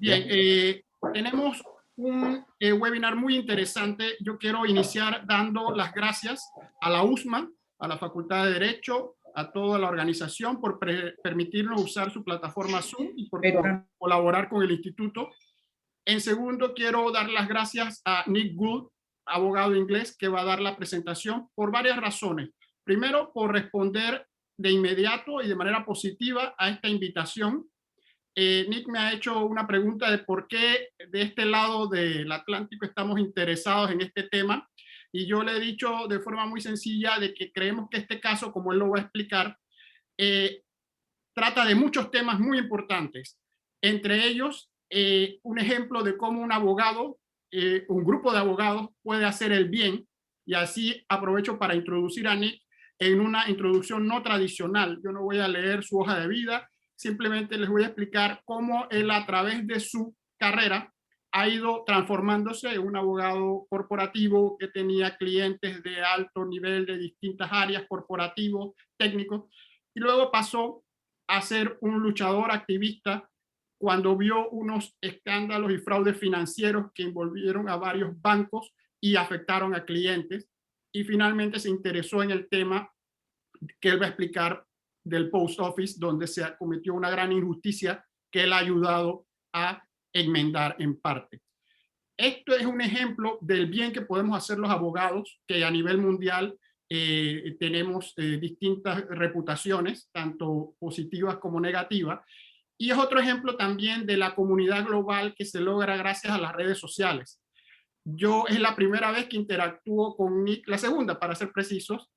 Bien, tenemos un webinar muy interesante. Yo quiero iniciar dando las gracias a la USMA, a la Facultad de Derecho, a toda la organización por permitirnos usar su plataforma Zoom y por colaborar con el instituto. En segundo, quiero dar las gracias a Nick Gould, abogado inglés, que va a dar la presentación por varias razones. Primero, por responder de inmediato y de manera positiva a esta invitación. Nick me ha hecho una pregunta de por qué de este lado del Atlántico estamos interesados en este tema, y yo le he dicho de forma muy sencilla de que creemos que este caso, como él lo va a explicar, trata de muchos temas muy importantes, entre ellos un ejemplo de cómo un abogado, un grupo de abogados puede hacer el bien, y así aprovecho para introducir a Nick en una introducción no tradicional. Yo no voy a leer su hoja de vida, simplemente les voy a explicar cómo él a través de su carrera ha ido transformándose en un abogado corporativo que tenía clientes de alto nivel de distintas áreas, corporativos, técnicos, y luego pasó a ser un luchador activista cuando vio unos escándalos y fraudes financieros que envolvieron a varios bancos y afectaron a clientes, y finalmente se interesó en el tema que él va a explicar del post office, donde se cometió una gran injusticia que él ha ayudado a enmendar en parte. Esto es un ejemplo del bien que podemos hacer los abogados, que a nivel mundial tenemos distintas reputaciones, tanto positivas como negativas, y es otro ejemplo también de la comunidad global que se logra gracias a las redes sociales. Yo es la primera vez que interactúo con Nick, la segunda para ser precisos,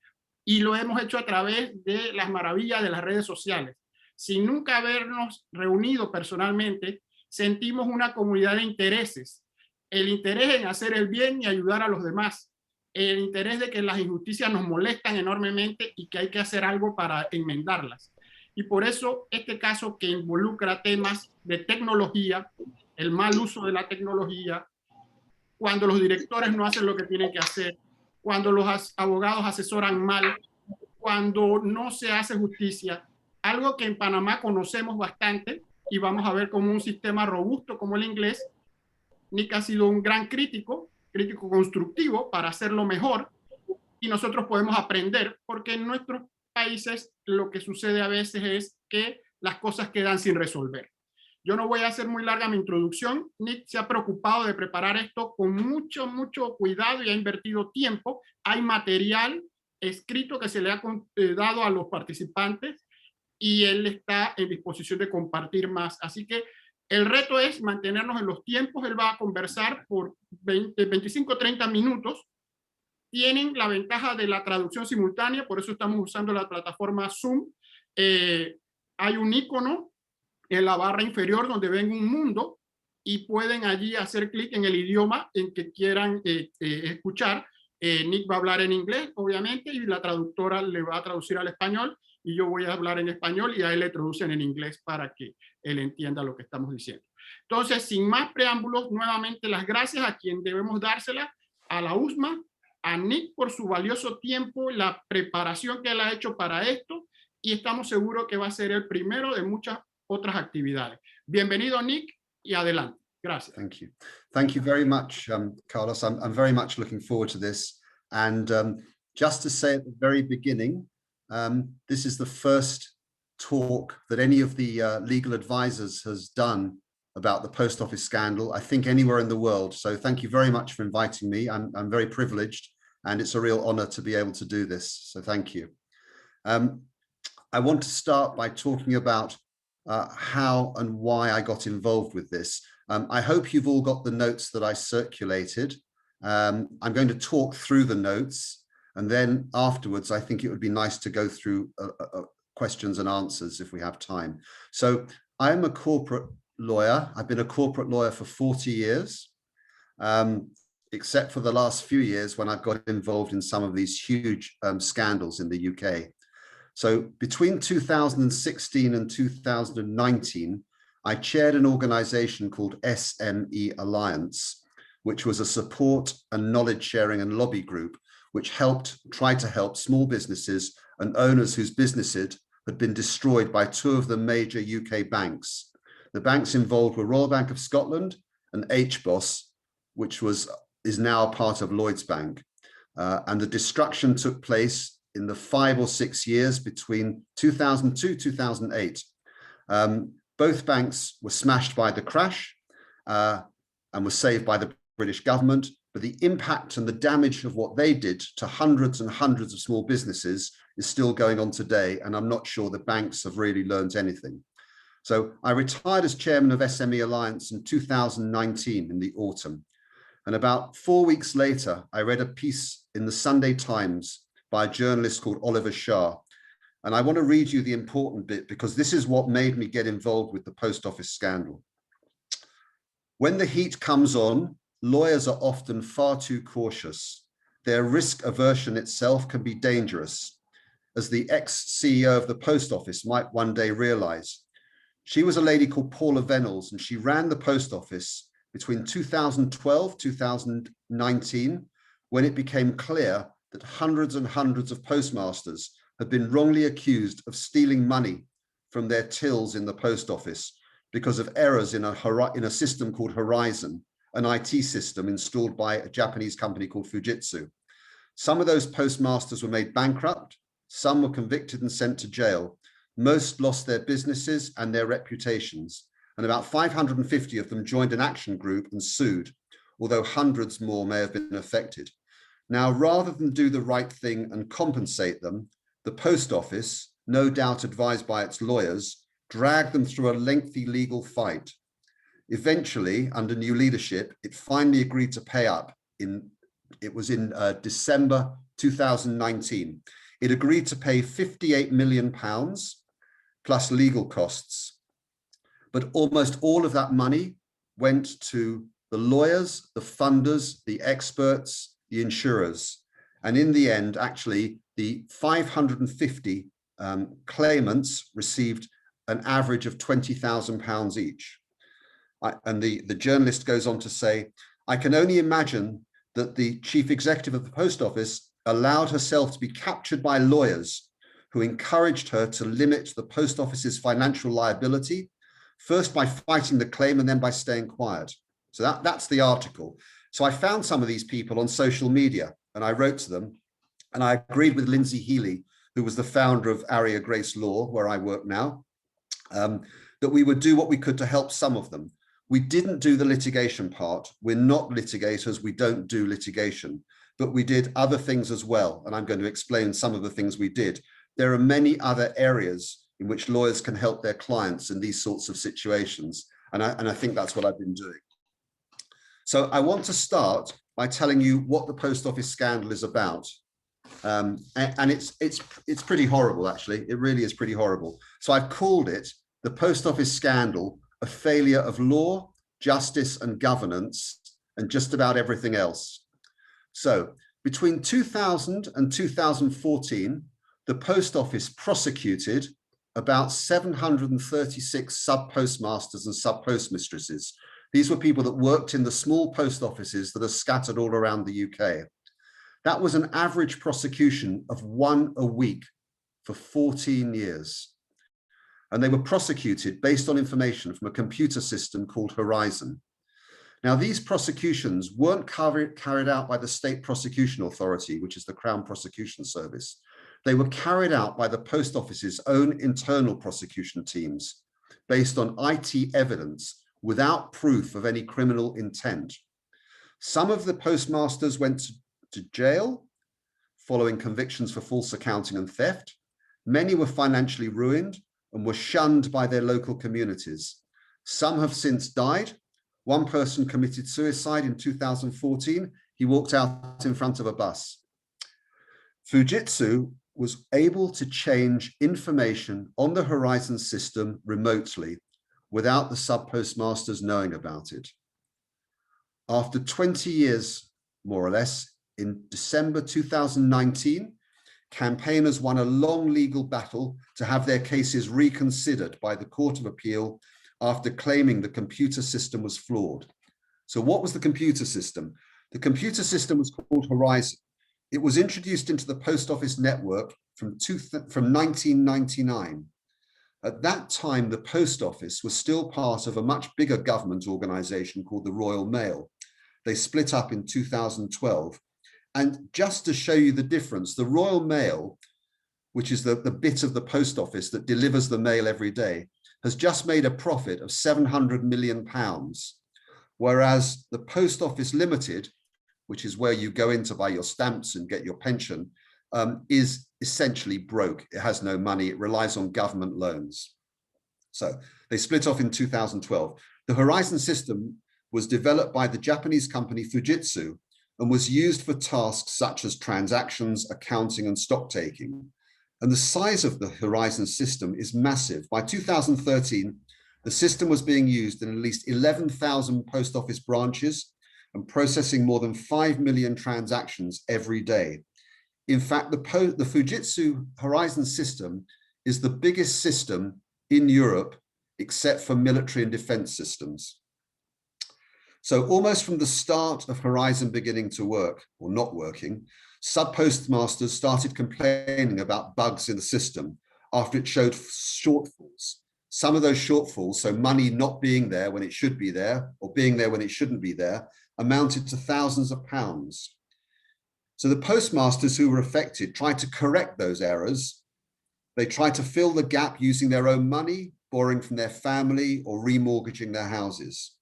y lo hemos hecho a través de las maravillas de las redes sociales. Sin nunca habernos reunido personalmente, sentimos una comunidad de intereses. El interés en hacer el bien y ayudar a los demás. El interés de que las injusticias nos molestan enormemente y que hay que hacer algo para enmendarlas. Y por eso este caso, que involucra temas de tecnología, el mal uso de la tecnología, cuando los directores no hacen lo que tienen que hacer, cuando los abogados asesoran mal, cuando no se hace justicia, algo que en Panamá conocemos bastante y vamos a ver como un sistema robusto como el inglés. Nick ha sido un gran crítico constructivo para hacerlo mejor, y nosotros podemos aprender, porque en nuestros países lo que sucede a veces es que las cosas quedan sin resolver. Yo no voy a hacer muy larga mi introducción. Nick se ha preocupado de preparar esto con mucho cuidado y ha invertido tiempo. Hay material escrito que se le ha dado a los participantes y él está en disposición de compartir más. Así que el reto es mantenernos en los tiempos. Él va a conversar por 25-30 minutos. Tienen la ventaja de la traducción simultánea, por eso estamos usando la plataforma Zoom. Hay un icono en la barra inferior donde ven un mundo y pueden allí hacer clic en el idioma en que quieran escuchar. Nick va a hablar en inglés, obviamente, y la traductora le va a traducir al español, y yo voy a hablar en español y a él le traducen en inglés para que él entienda lo que estamos diciendo. Entonces, sin más preámbulos, nuevamente las gracias a quien debemos dárselas, a la USMA, a Nick por su valioso tiempo, la preparación que él ha hecho para esto, y estamos seguros que va a ser el primero de muchas otras actividades. Bienvenido, Nick, y adelante. Gracias. Thank you. Thank you very much, Carlos. I'm very much looking forward to this. And just to say at the very beginning, this is the first talk that any of the legal advisors has done about the post office scandal, I think anywhere in the world. So thank you very much for inviting me. I'm very privileged, and it's a real honor to be able to do this. So thank you. I want to start by talking about how and why I got involved with this. I hope you've all got the notes that I circulated. I'm going to talk through the notes, and then afterwards, I think it would be nice to go through questions and answers if we have time. So I'm a corporate lawyer. I've been a corporate lawyer for 40 years, except for the last few years when I've got involved in some of these huge scandals in the UK. So between 2016 and 2019, I chaired an organization called SME Alliance, which was a support and knowledge sharing and lobby group, which tried to help small businesses and owners whose businesses had been destroyed by two of the major UK banks. The banks involved were Royal Bank of Scotland and HBOS, which is now part of Lloyds Bank. And the destruction took place in the 5 or 6 years between 2002, 2008. Both banks were smashed by the crash and were saved by the British government, but the impact and the damage of what they did to hundreds and hundreds of small businesses is still going on today, and I'm not sure the banks have really learned anything. So I retired as chairman of SME Alliance in 2019 in the autumn. And about 4 weeks later, I read a piece in the Sunday Times by a journalist called Oliver Shah. And I want to read you the important bit because this is what made me get involved with the post office scandal. When the heat comes on, lawyers are often far too cautious. Their risk aversion itself can be dangerous, as the ex-CEO of the post office might one day realize. She was a lady called Paula Venables, and she ran the post office between 2012, 2019, when it became clear that hundreds and hundreds of postmasters had been wrongly accused of stealing money from their tills in the post office because of errors in a system called Horizon, an IT system installed by a Japanese company called Fujitsu. Some of those postmasters were made bankrupt, some were convicted and sent to jail. Most lost their businesses and their reputations, and about 550 of them joined an action group and sued, although hundreds more may have been affected. Now, rather than do the right thing and compensate them, the post office, no doubt advised by its lawyers, dragged them through a lengthy legal fight. Eventually, under new leadership, it finally agreed to pay up. It was in December 2019. It agreed to pay £58 million plus legal costs. But almost all of that money went to the lawyers, the funders, the experts, the insurers. And in the end, actually, the 550 claimants received an average of £20,000 each. And the journalist goes on to say, I can only imagine that the chief executive of the post office allowed herself to be captured by lawyers who encouraged her to limit the post office's financial liability, first by fighting the claim and then by staying quiet. So that's the article. So I found some of these people on social media and I wrote to them, and I agreed with Lindsay Healy, who was the founder of Aria Grace Law, where I work now, that we would do what we could to help some of them. We didn't do the litigation part. We're not litigators. We don't do litigation, but we did other things as well. And I'm going to explain some of the things we did. There are many other areas in which lawyers can help their clients in these sorts of situations. And I think that's what I've been doing. So I want to start by telling you what the post office scandal is about. And it's pretty horrible, actually. It really is pretty horrible. So I've called it the post office scandal, a failure of law, justice, and governance, and just about everything else. So between 2000 and 2014, the post office prosecuted about 736 sub-postmasters and sub-postmistresses. These were people that worked in the small post offices that are scattered all around the UK. That was an average prosecution of 1 a week for 14 years. And they were prosecuted based on information from a computer system called Horizon. Now, these prosecutions weren't carried out by the State Prosecution Authority, which is the Crown Prosecution Service. They were carried out by the post office's own internal prosecution teams based on IT evidence without proof of any criminal intent. Some of the postmasters went to jail following convictions for false accounting and theft. Many were financially ruined and were shunned by their local communities. Some have since died. One person committed suicide in 2014. He walked out in front of a bus. Fujitsu was able to change information on the Horizon system remotely without the sub-postmasters knowing about it. After 20 years, more or less, in December 2019, campaigners won a long legal battle to have their cases reconsidered by the Court of Appeal after claiming the computer system was flawed. So what was the computer system? The computer system was called Horizon. It was introduced into the post office network from 1999. At that time, the post office was still part of a much bigger government organization called the Royal Mail. They split up in 2012. And just to show you the difference, the Royal Mail, which is the bit of the post office that delivers the mail every day, has just made a profit of £700 million. Whereas the Post Office Limited, which is where you go in to buy your stamps and get your pension, is essentially broke. It has no money. It relies on government loans. So they split off in 2012. The Horizon system was developed by the Japanese company Fujitsu and was used for tasks such as transactions, accounting, and stock taking. And the size of the Horizon system is massive. By 2013, the system was being used in at least 11,000 post office branches and processing more than 5 million transactions every day. In fact, the Fujitsu Horizon system is the biggest system in Europe, except for military and defense systems. So almost from the start of Horizon beginning to work, or not working, sub-postmasters started complaining about bugs in the system after it showed shortfalls. Some of those shortfalls, so money not being there when it should be there, or being there when it shouldn't be there, amounted to thousands of pounds. So the postmasters who were affected tried to correct those errors. They tried to fill the gap using their own money, borrowing from their family, or remortgaging their houses.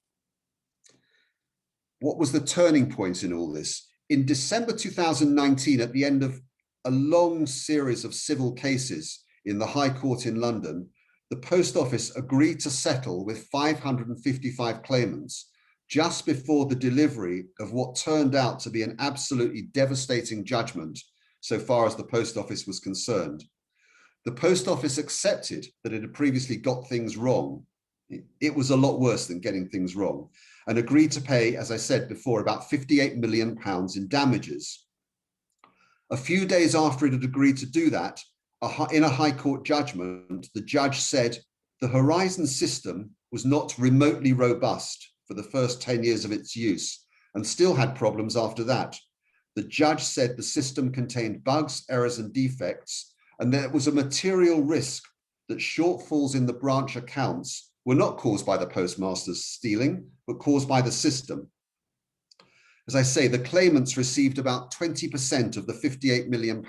What was the turning point in all this? In December 2019, at the end of a long series of civil cases in the High Court in London, the Post Office agreed to settle with 555 claimants just before the delivery of what turned out to be an absolutely devastating judgment so far as the Post Office was concerned. The Post Office accepted that it had previously got things wrong. It was a lot worse than getting things wrong, and agreed to pay, as I said before, about £58 million in damages. A few days after it had agreed to do that, in a High Court judgment, the judge said the Horizon system was not remotely robust for the first 10 years of its use and still had problems after that. The judge said the system contained bugs, errors, and defects, and there was a material risk that shortfalls in the branch accounts were not caused by the postmasters stealing, but caused by the system. As I say, the claimants received about 20% of the £58 million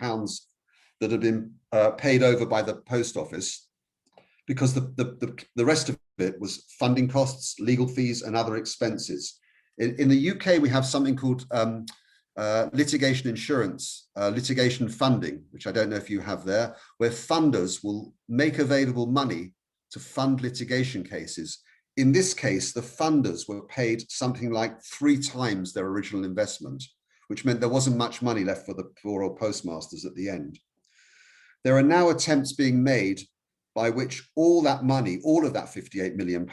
that had been paid over by the Post Office, because the rest of it was funding costs, legal fees, and other expenses. In the UK, we have something called litigation insurance, litigation funding, which I don't know if you have there, where funders will make available money to fund litigation cases. In this case, the funders were paid something like 3 times their original investment, which meant there wasn't much money left for the poor old postmasters at the end. There are now attempts being made by which all that money, all of that £58 million,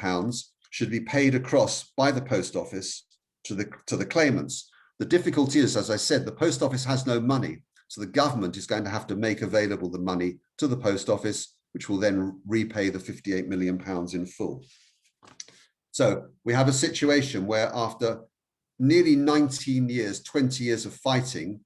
should be paid across by the Post Office to the claimants. The difficulty is, as I said, the Post Office has no money, so the government is going to have to make available the money to the Post Office, which will then repay the £58 million in full. So we have a situation where after nearly 19 years, 20 years of fighting,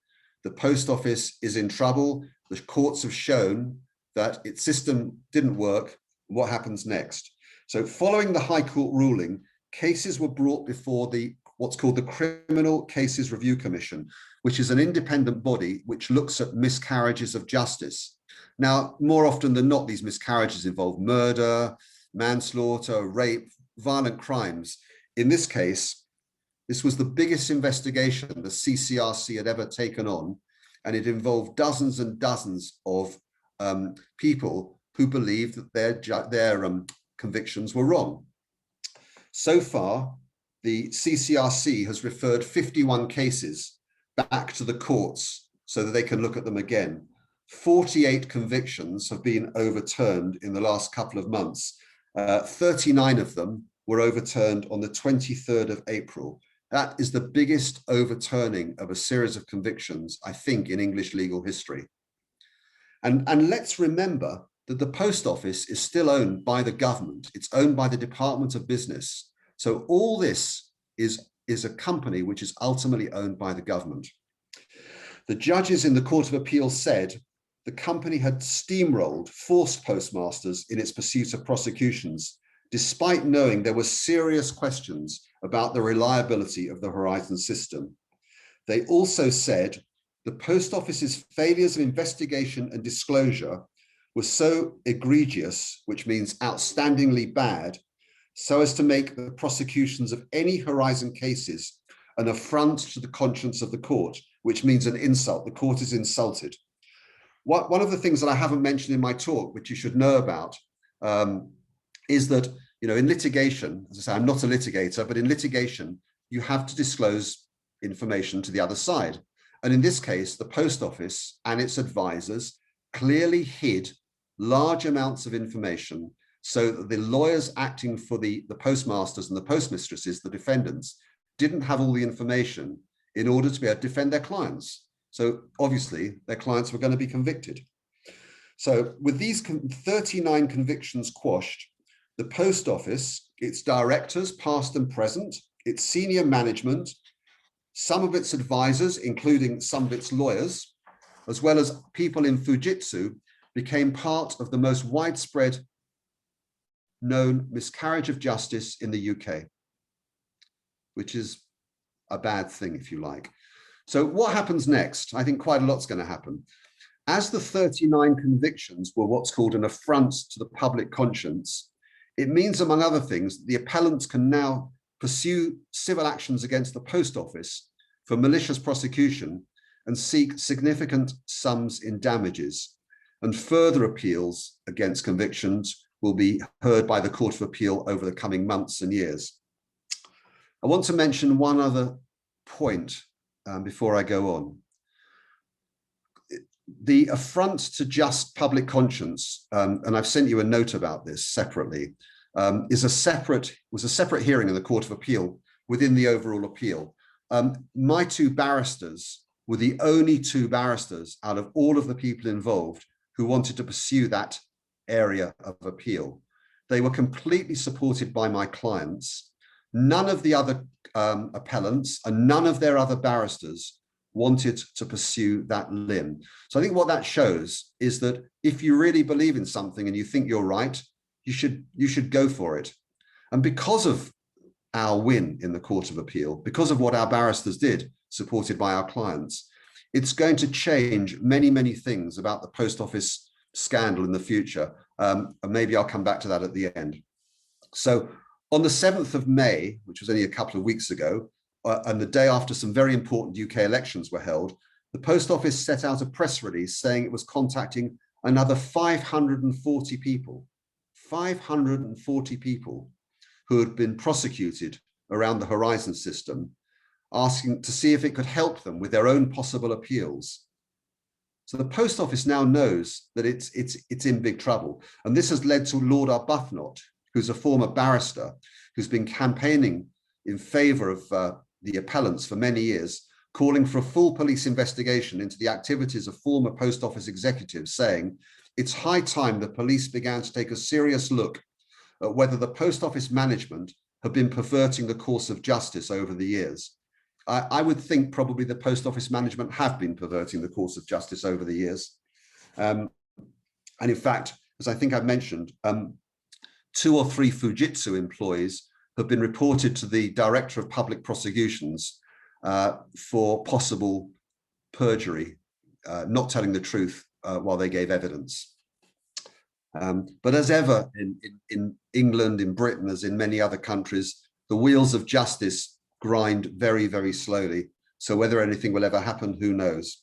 the Post Office is in trouble. The courts have shown that its system didn't work. What happens next? So following the High Court ruling, cases were brought before what's called the Criminal Cases Review Commission, which is an independent body which looks at miscarriages of justice. Now, more often than not, these miscarriages involve murder, manslaughter, rape, violent crimes. In this case, this was the biggest investigation the CCRC had ever taken on, and it involved dozens and dozens of people who believed that their convictions were wrong. So far, the CCRC has referred 51 cases back to the courts so that they can look at them again. 48 convictions have been overturned in the last couple of months. 39 of them were overturned on the 23rd of April. That is the biggest overturning of a series of convictions, I think, in English legal history. And let's remember that the Post Office is still owned by the government. It's owned by the Department of Business. So all this is a company which is ultimately owned by the government. The judges in the Court of Appeal said the company had steamrolled forced postmasters in its pursuit of prosecutions, despite knowing there were serious questions about the reliability of the Horizon system. They also said the Post Office's failures of investigation and disclosure were so egregious, which means outstandingly bad, so as to make the prosecutions of any Horizon cases an affront to the conscience of the court, which means an insult. The court is insulted. One of the things that I haven't mentioned in my talk, which you should know about, is that, you know, in litigation, as I say, I'm not a litigator, but in litigation, you have to disclose information to the other side. And in this case, the Post Office and its advisors clearly hid large amounts of information so that the lawyers acting for the postmasters and the postmistresses, the defendants, didn't have all the information in order to be able to defend their clients. So obviously their clients were going to be convicted. So with these 39 convictions quashed, the Post Office, its directors, past and present, its senior management, some of its advisors, including some of its lawyers, as well as people in Fujitsu, became part of the most widespread known miscarriage of justice in the UK, which is a bad thing, if you like. So what happens next? I think quite a lot's going to happen. As the 39 convictions were what's called an affront to the public conscience, it means, among other things, the appellants can now pursue civil actions against the Post Office for malicious prosecution and seek significant sums in damages. And further appeals against convictions will be heard by the Court of Appeal over the coming months and years. I want to mention one other point before I go on. The affront to just public conscience, and I've sent you a note about this separately, was a separate hearing in the Court of Appeal within the overall appeal. My two barristers were the only two barristers out of all of the people involved who wanted to pursue that area of appeal. They were completely supported by my clients. None of the other appellants and none of their other barristers wanted to pursue that limb. So I think what that shows is that if you really believe in something and you think you're right, you should go for it. And because of our win in the Court of Appeal, because of what our barristers did, supported by our clients, it's going to change many, many things about the Post Office scandal in the future. And maybe I'll come back to that at the end. So on the 7th of May, which was only a couple of weeks ago, and the day after some very important UK elections were held, the Post Office set out a press release saying it was contacting another 540 people, 540 people who had been prosecuted around the Horizon system, asking to see if it could help them with their own possible appeals. So the Post Office now knows that it's in big trouble. And this has led to Lord Arbuthnot, who's a former barrister, who's been campaigning in favor of the appellants for many years, calling for a full police investigation into the activities of former Post Office executives, saying it's high time the police began to take a serious look at whether the Post Office management have been perverting the course of justice over the years. I would think probably the Post Office management have been perverting the course of justice over the years. And in fact, as I think I've mentioned, 2 or 3 Fujitsu employees have been reported to the Director of Public Prosecutions for possible perjury, not telling the truth while they gave evidence. But as ever in England, in Britain, as in many other countries, the wheels of justice grind very, very slowly. So whether anything will ever happen, who knows?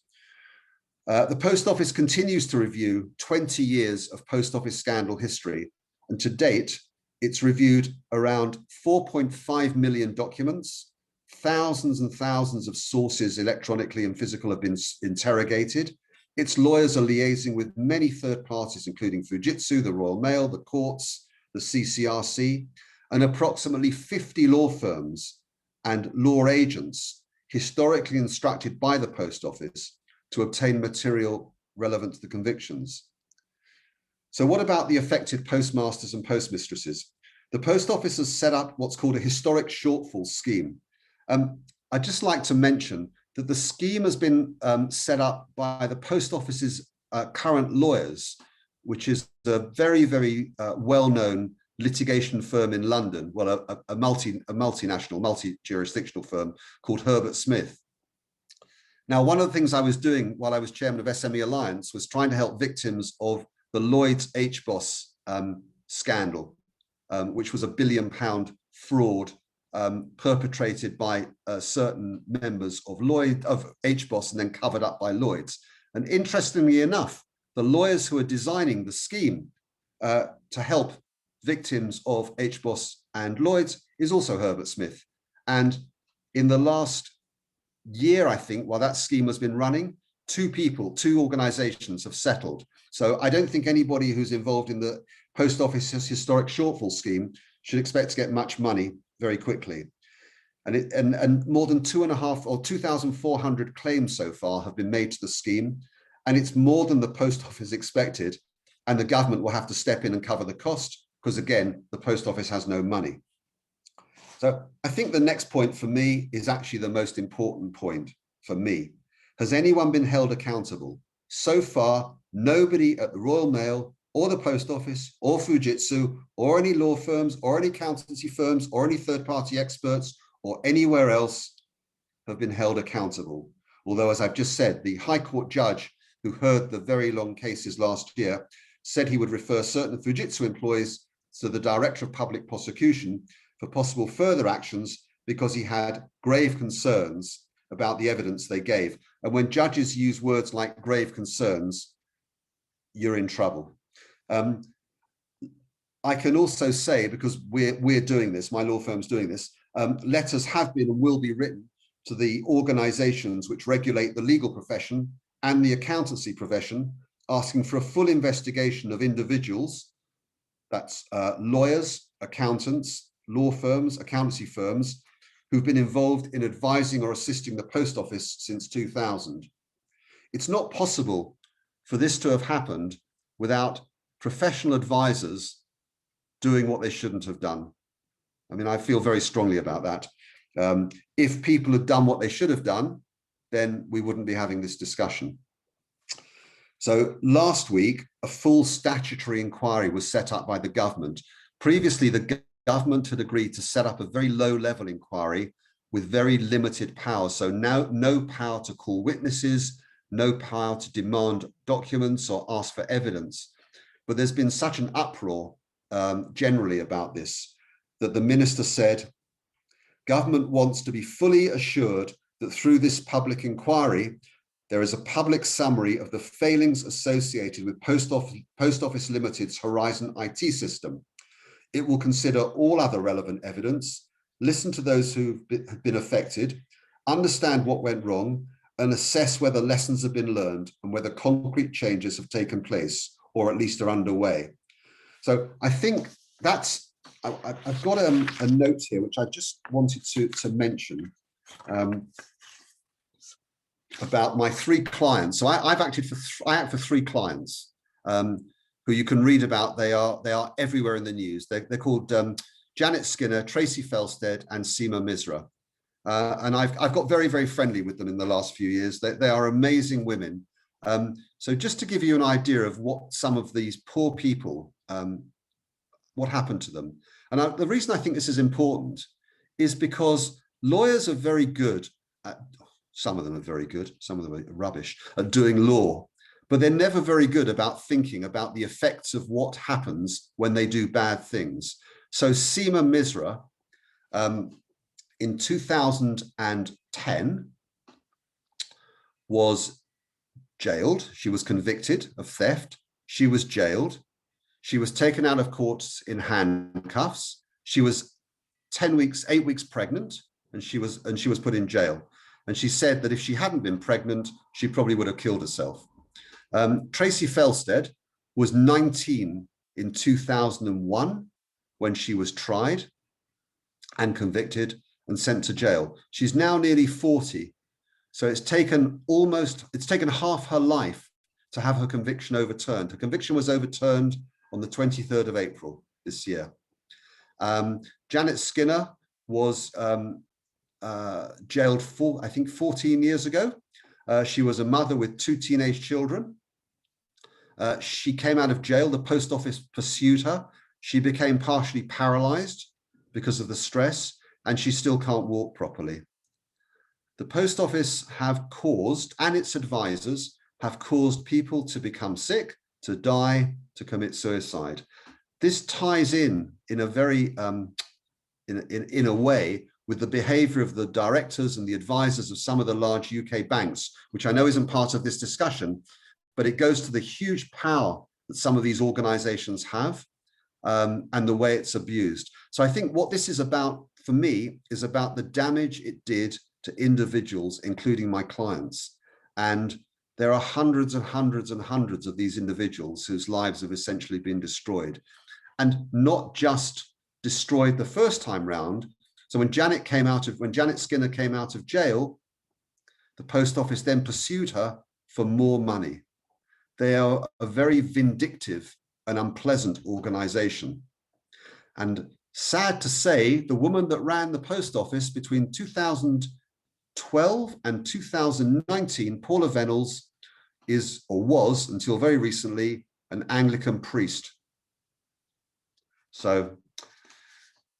The Post Office continues to review 20 years of Post Office scandal history. And to date, it's reviewed around 4.5 million documents. Thousands and thousands of sources, electronically and physical, have been interrogated. Its lawyers are liaising with many third parties, including Fujitsu, the Royal Mail, the courts, the CCRC, and approximately 50 law firms and law agents historically instructed by the Post Office to obtain material relevant to the convictions. So what about the affected postmasters and postmistresses? The Post Office has set up what's called a historic shortfall scheme. I'd just like to mention that the scheme has been set up by the Post Office's Current Lawyers, which is a very, very well-known litigation firm in London, well, a multinational, multi-jurisdictional firm called Herbert Smith. Now, one of the things I was doing while I was chairman of SME Alliance was trying to help victims of the Lloyds HBOS scandal, which was £1 billion fraud perpetrated by certain members of HBOS and then covered up by Lloyds. And interestingly enough, the lawyers who are designing the scheme to help victims of HBOS and Lloyds is also Herbert Smith. And in the last year, I think, while that scheme has been running, two organizations have settled. So I don't think anybody who's involved in the Post Office's historic shortfall scheme should expect to get much money very quickly. And more than 2,400 claims so far have been made to the scheme. And it's more than the Post Office expected. And the government will have to step in and cover the cost because, again, the Post Office has no money. So I think the next point for me is actually the most important point for me. Has anyone been held accountable? So far, nobody at the Royal Mail or the Post Office or Fujitsu or any law firms or any accountancy firms or any third-party experts or anywhere else have been held accountable. Although, as I've just said, the High Court judge who heard the very long cases last year said he would refer certain Fujitsu employees to the Director of Public Prosecution for possible further actions because he had grave concerns about the evidence they gave. And when judges use words like grave concerns, you're in trouble. I can also say, because we're doing this, my law firm's doing this, letters have been and will be written to the organizations which regulate the legal profession and the accountancy profession, asking for a full investigation of individuals, that's lawyers, accountants, law firms, accountancy firms, who've been involved in advising or assisting the Post Office since 2000. It's not possible for this to have happened without professional advisors doing what they shouldn't have done. I mean, I feel very strongly about that. If people had done what they should have done, then we wouldn't be having this discussion. So last week, a full statutory inquiry was set up by the government. Previously, the government had agreed to set up a very low-level inquiry with very limited power. So now no power to call witnesses, no power to demand documents or ask for evidence. But there's been such an uproar generally about this that the minister said, government wants to be fully assured that through this public inquiry, there is a public summary of the failings associated with Post Office Limited's Horizon IT system. It will consider all other relevant evidence, listen to those who have been affected, understand what went wrong, and assess whether lessons have been learned and whether concrete changes have taken place or at least are underway. So I think that's, I've got a note here which I just wanted to mention about my 3 clients. So I act for 3 clients who you can read about. They are everywhere in the news. They're called Janet Skinner, Tracy Felstead, and Seema Misra. And I've got very, very friendly with them in the last few years. They are amazing women. So just to give you an idea of what some of these poor people, what happened to them. And the reason I think this is important is because lawyers are very good at, some of them are very good, some of them are rubbish at doing law, but they're never very good about thinking about the effects of what happens when they do bad things. So Seema Misra, in 2010, was jailed. She was convicted of theft. She was jailed. She was taken out of court in handcuffs. She was 8 weeks pregnant, and she was put in jail. And she said that if she hadn't been pregnant, she probably would have killed herself. Tracy Felstead was 19 in 2001 when she was tried and convicted and sent to jail. She's now nearly 40. So it's taken half her life to have her conviction overturned. Her conviction was overturned on the 23rd of April this year. Janet Skinner was jailed for, I think, 14 years ago. She was a mother with 2 teenage children. She came out of jail. The post office pursued her. She became partially paralyzed because of the stress, and she still can't walk properly. The post office have caused, and its advisors have caused, people to become sick, to die, to commit suicide. This ties in a very, in a way, with the behavior of the directors and the advisors of some of the large UK banks, which I know isn't part of this discussion, but it goes to the huge power that some of these organizations have, and the way it's abused. So I think what this is about, for me, is about the damage it did to individuals, including my clients. And there are hundreds and hundreds and hundreds of these individuals whose lives have essentially been destroyed. And not just destroyed the first time round. So when Janet Skinner came out of jail, the post office then pursued her for more money. They are a very vindictive and unpleasant organization. And sad to say, the woman that ran the post office between 2012 and 2019, Paula Venables, is, or was until very recently, an Anglican priest. So it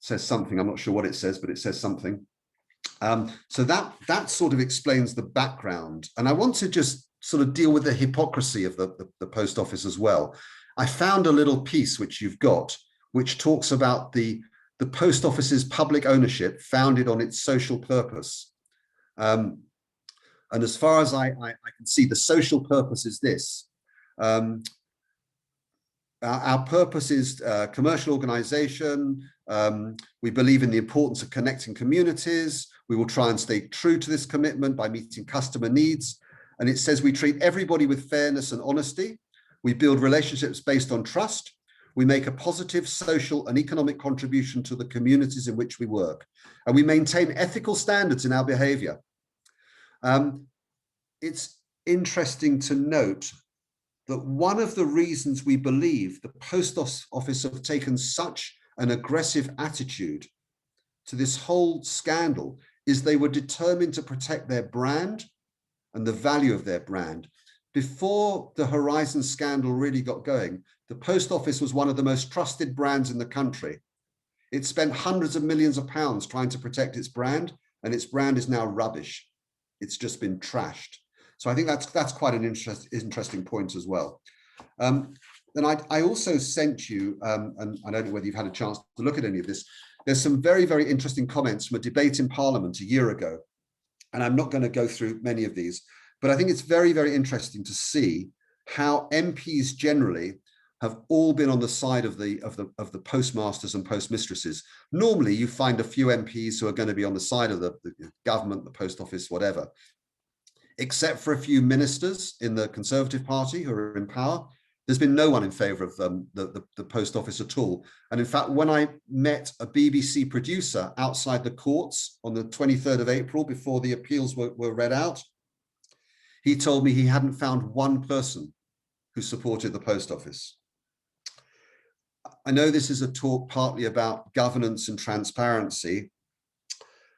says something, I'm not sure what it says, but it says something. So that sort of explains the background. And I want to just sort of deal with the hypocrisy of the post office as well. I found a little piece which you've got, which talks about the post office's public ownership founded on its social purpose. And as far as I can see, the social purpose is this. Our purpose is commercial organization. We believe in the importance of connecting communities. We will try and stay true to this commitment by meeting customer needs. And it says we treat everybody with fairness and honesty. We build relationships based on trust. We make a positive social and economic contribution to the communities in which we work. And we maintain ethical standards in our behavior. It's interesting to note that one of the reasons we believe the post office have taken such an aggressive attitude to this whole scandal is they were determined to protect their brand and the value of their brand. Before the Horizon scandal really got going, the post office was one of the most trusted brands in the country. It spent hundreds of millions of pounds trying to protect its brand, and its brand is now rubbish. It's just been trashed. So I think that's quite an interesting point as well. Then I also sent you, and I don't know whether you've had a chance to look at any of this, there's some very, very interesting comments from a debate in Parliament a year ago. And I'm not going to go through many of these, but I think it's very, very interesting to see how MPs generally have all been on the side of the postmasters and postmistresses. Normally, you find a few MPs who are going to be on the side of the government, the post office, whatever, except for a few ministers in the Conservative Party who are in power. There's been no one in favour of the post office at all. And in fact, when I met a BBC producer outside the courts on the 23rd of April, before the appeals were read out, he told me he hadn't found one person who supported the post office. I know this is a talk partly about governance and transparency,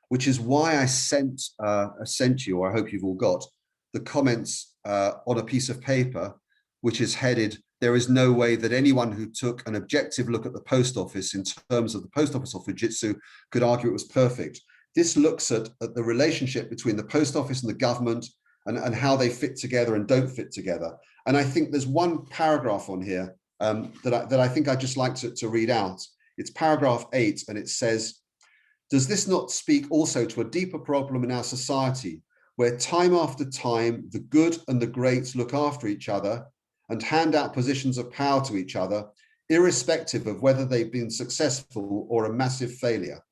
which is why I sent you, or I hope you've all got, the comments on a piece of paper, which is headed, "There is no way that anyone who took an objective look at the post office in terms of the post office or Fujitsu could argue it was perfect." This looks at the relationship between the post office and the government and how they fit together and don't fit together. And I think there's one paragraph on here that I think I'd just like to read out. It's paragraph 8, and it says, "Does this not speak also to a deeper problem in our society, where time after time, the good and the great look after each other and hand out positions of power to each other, irrespective of whether they've been successful or a massive failure?"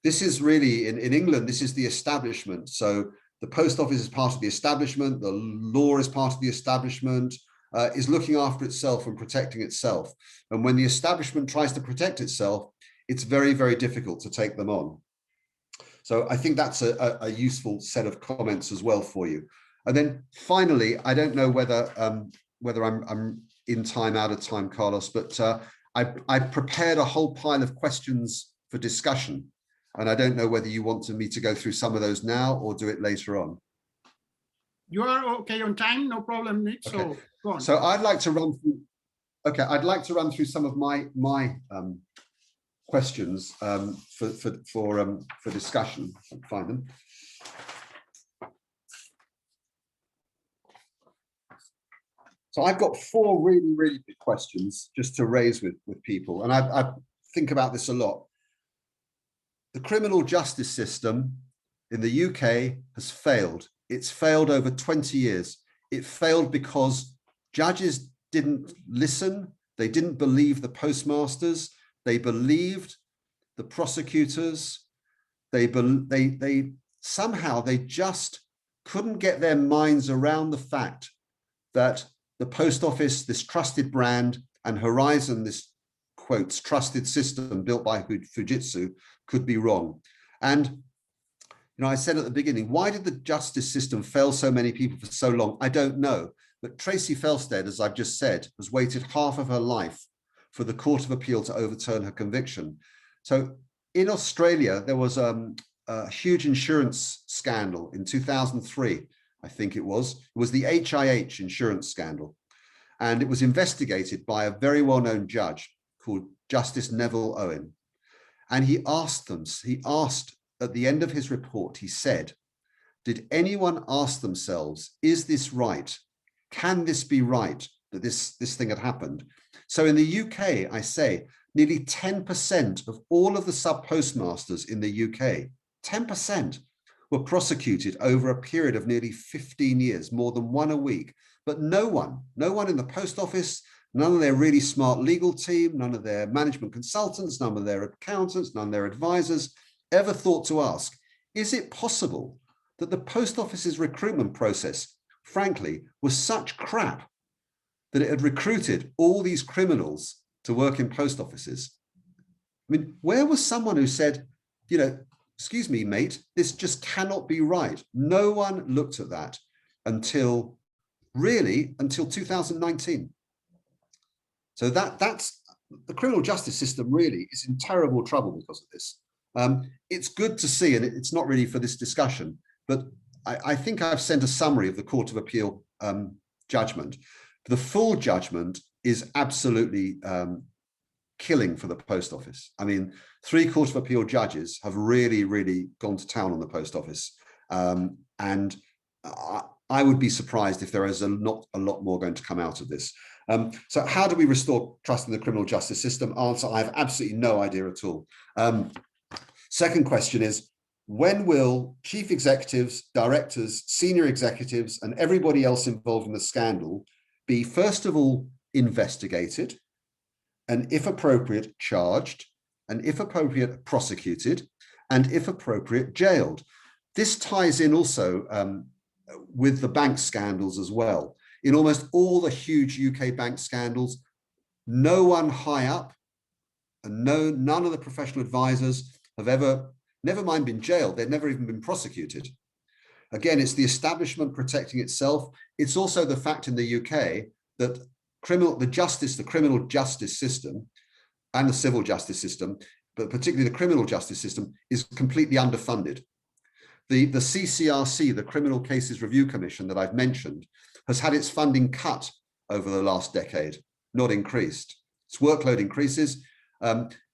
This is really, in England, this is the establishment. So the post office is part of the establishment, the law is part of the establishment, is looking after itself and protecting itself. And when the establishment tries to protect itself, it's very, very difficult to take them on. So I think that's a useful set of comments as well for you. And then finally, I don't know whether I'm in time, out of time, Carlos, but I prepared a whole pile of questions for discussion. And I don't know whether you want me to go through some of those now or do it later on. You are okay on time, no problem, Nick. Okay. So go on. So I'd like to run through. Okay, I'd like to run through some of my questions for discussion. I'll find them. So I've got 4 really, really big questions just to raise with people, and I think about this a lot. The criminal justice system in the UK has failed. It's failed over 20 years. It failed because judges didn't listen. They didn't believe the postmasters. They believed the prosecutors. They somehow they just couldn't get their minds around the fact that the post office, this trusted brand, and Horizon, this quotes trusted system built by Fujitsu, could be wrong. And you know, I said at the beginning, why did the justice system fail so many people for so long? I don't know. But Tracy Felstead, as I've just said, has waited half of her life for the Court of Appeal to overturn her conviction. So in Australia, there was a huge insurance scandal in 2003, I think it was. It was the HIH insurance scandal. And it was investigated by a very well-known judge called Justice Neville Owen. And he asked at the end of his report, he said, did anyone ask themselves, is this right? Can this be right that this thing had happened? So in the UK, I say, nearly 10% of all of the sub-postmasters in the UK, 10% were prosecuted over a period of nearly 15 years, more than 1 a week. But no one in the post office, none of their really smart legal team, none of their management consultants, none of their accountants, none of their advisors ever thought to ask, is it possible that the post office's recruitment process, frankly, was such crap that it had recruited all these criminals to work in post offices? I mean, where was someone who said, you know, excuse me, mate, this just cannot be right? No one looked at that until 2019. So that's the criminal justice system really is in terrible trouble because of this. It's good to see, and it's not really for this discussion, but I think I've sent a summary of the Court of Appeal judgment. The full judgment is absolutely killing for the post office. I mean, 3 Court of Appeal judges have really, really gone to town on the post office. And I would be surprised if there is not a lot more going to come out of this. So how do we restore trust in the criminal justice system? Answer, I have absolutely no idea at all. Second question is, when will chief executives, directors, senior executives, and everybody else involved in the scandal be, first of all, investigated, and if appropriate, charged, and if appropriate, prosecuted, and if appropriate, jailed? This ties in also with the bank scandals as well. In almost all the huge UK bank scandals, no one high up and none of the professional advisors have ever, never mind been jailed, they've never even been prosecuted. Again, it's the establishment protecting itself. It's also the fact in the UK that the criminal justice system and the civil justice system, but particularly the criminal justice system, is completely underfunded. The CCRC, the Criminal Cases Review Commission that I've mentioned, has had its funding cut over the last decade, not increased. Its workload increases.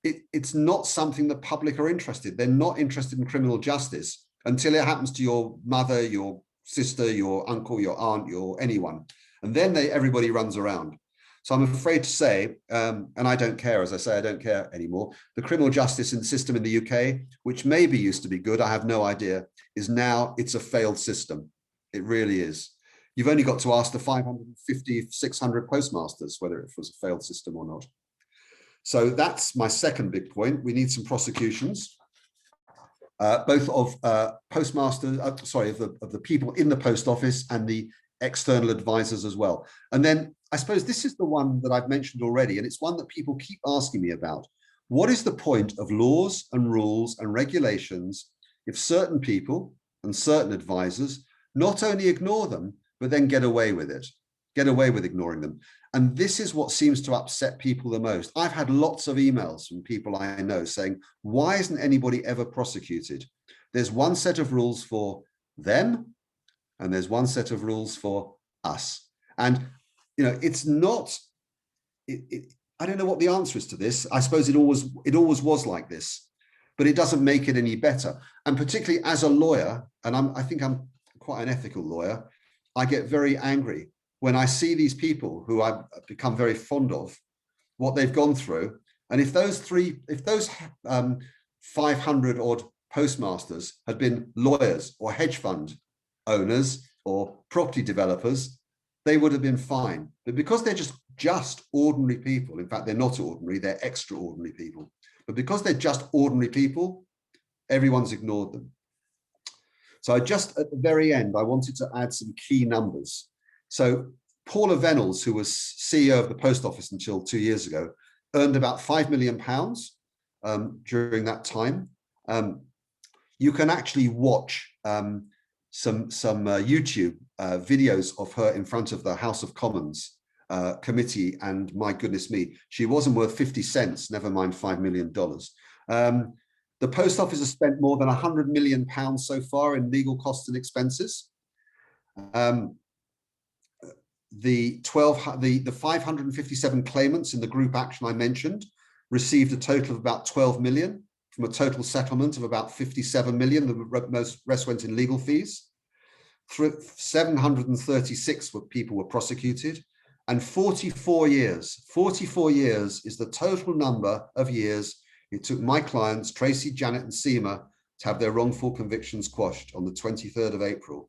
It's not something the public are interested. They're not interested in criminal justice until it happens to your mother, your sister, your uncle, your aunt, your anyone. And then everybody runs around. So I'm afraid to say, and I don't care, as I say, I don't care anymore. The criminal justice system in the UK, which maybe used to be good, I have no idea, is now, it's a failed system. It really is. You've only got to ask the 550, 600 postmasters whether it was a failed system or not. So that's my second big point. We need some prosecutions, both of postmasters, of the people in the post office and the external advisors as well. And then I suppose this is the one that I've mentioned already, and it's one that people keep asking me about. What is the point of laws and rules and regulations if certain people and certain advisors not only ignore them, but then get away with it, get away with ignoring them? And this is what seems to upset people the most. I've had lots of emails from people I know saying, why isn't anybody ever prosecuted? There's one set of rules for them, and there's one set of rules for us. And, you know, it's not, I don't know what the answer is to this. I suppose it always was like this, but it doesn't make it any better. And particularly as a lawyer, and I think I'm quite an ethical lawyer, I get very angry when I see these people who I've become very fond of, what they've gone through. And if those 500 odd postmasters had been lawyers or hedge fund owners or property developers, they would have been fine. But because they're just ordinary people, in fact, they're not ordinary, they're extraordinary people. But because they're just ordinary people, everyone's ignored them. So just at the very end, I wanted to add some key numbers. So Paula Venables, who was CEO of the Post Office until 2 years ago, earned about £5 million during that time. You can actually watch some YouTube videos of her in front of the House of Commons committee, and my goodness me, she wasn't worth 50 cents, never mind $5 million. The Post Office has spent more than £100 million so far in legal costs and expenses. The 557 claimants in the group action I mentioned received a total of about 12 million from a total settlement of about 57 million. The rest went in legal fees. 736 people were prosecuted, and 44 years is the total number of years it took my clients, Tracy, Janet, and Seema, to have their wrongful convictions quashed on the 23rd of April.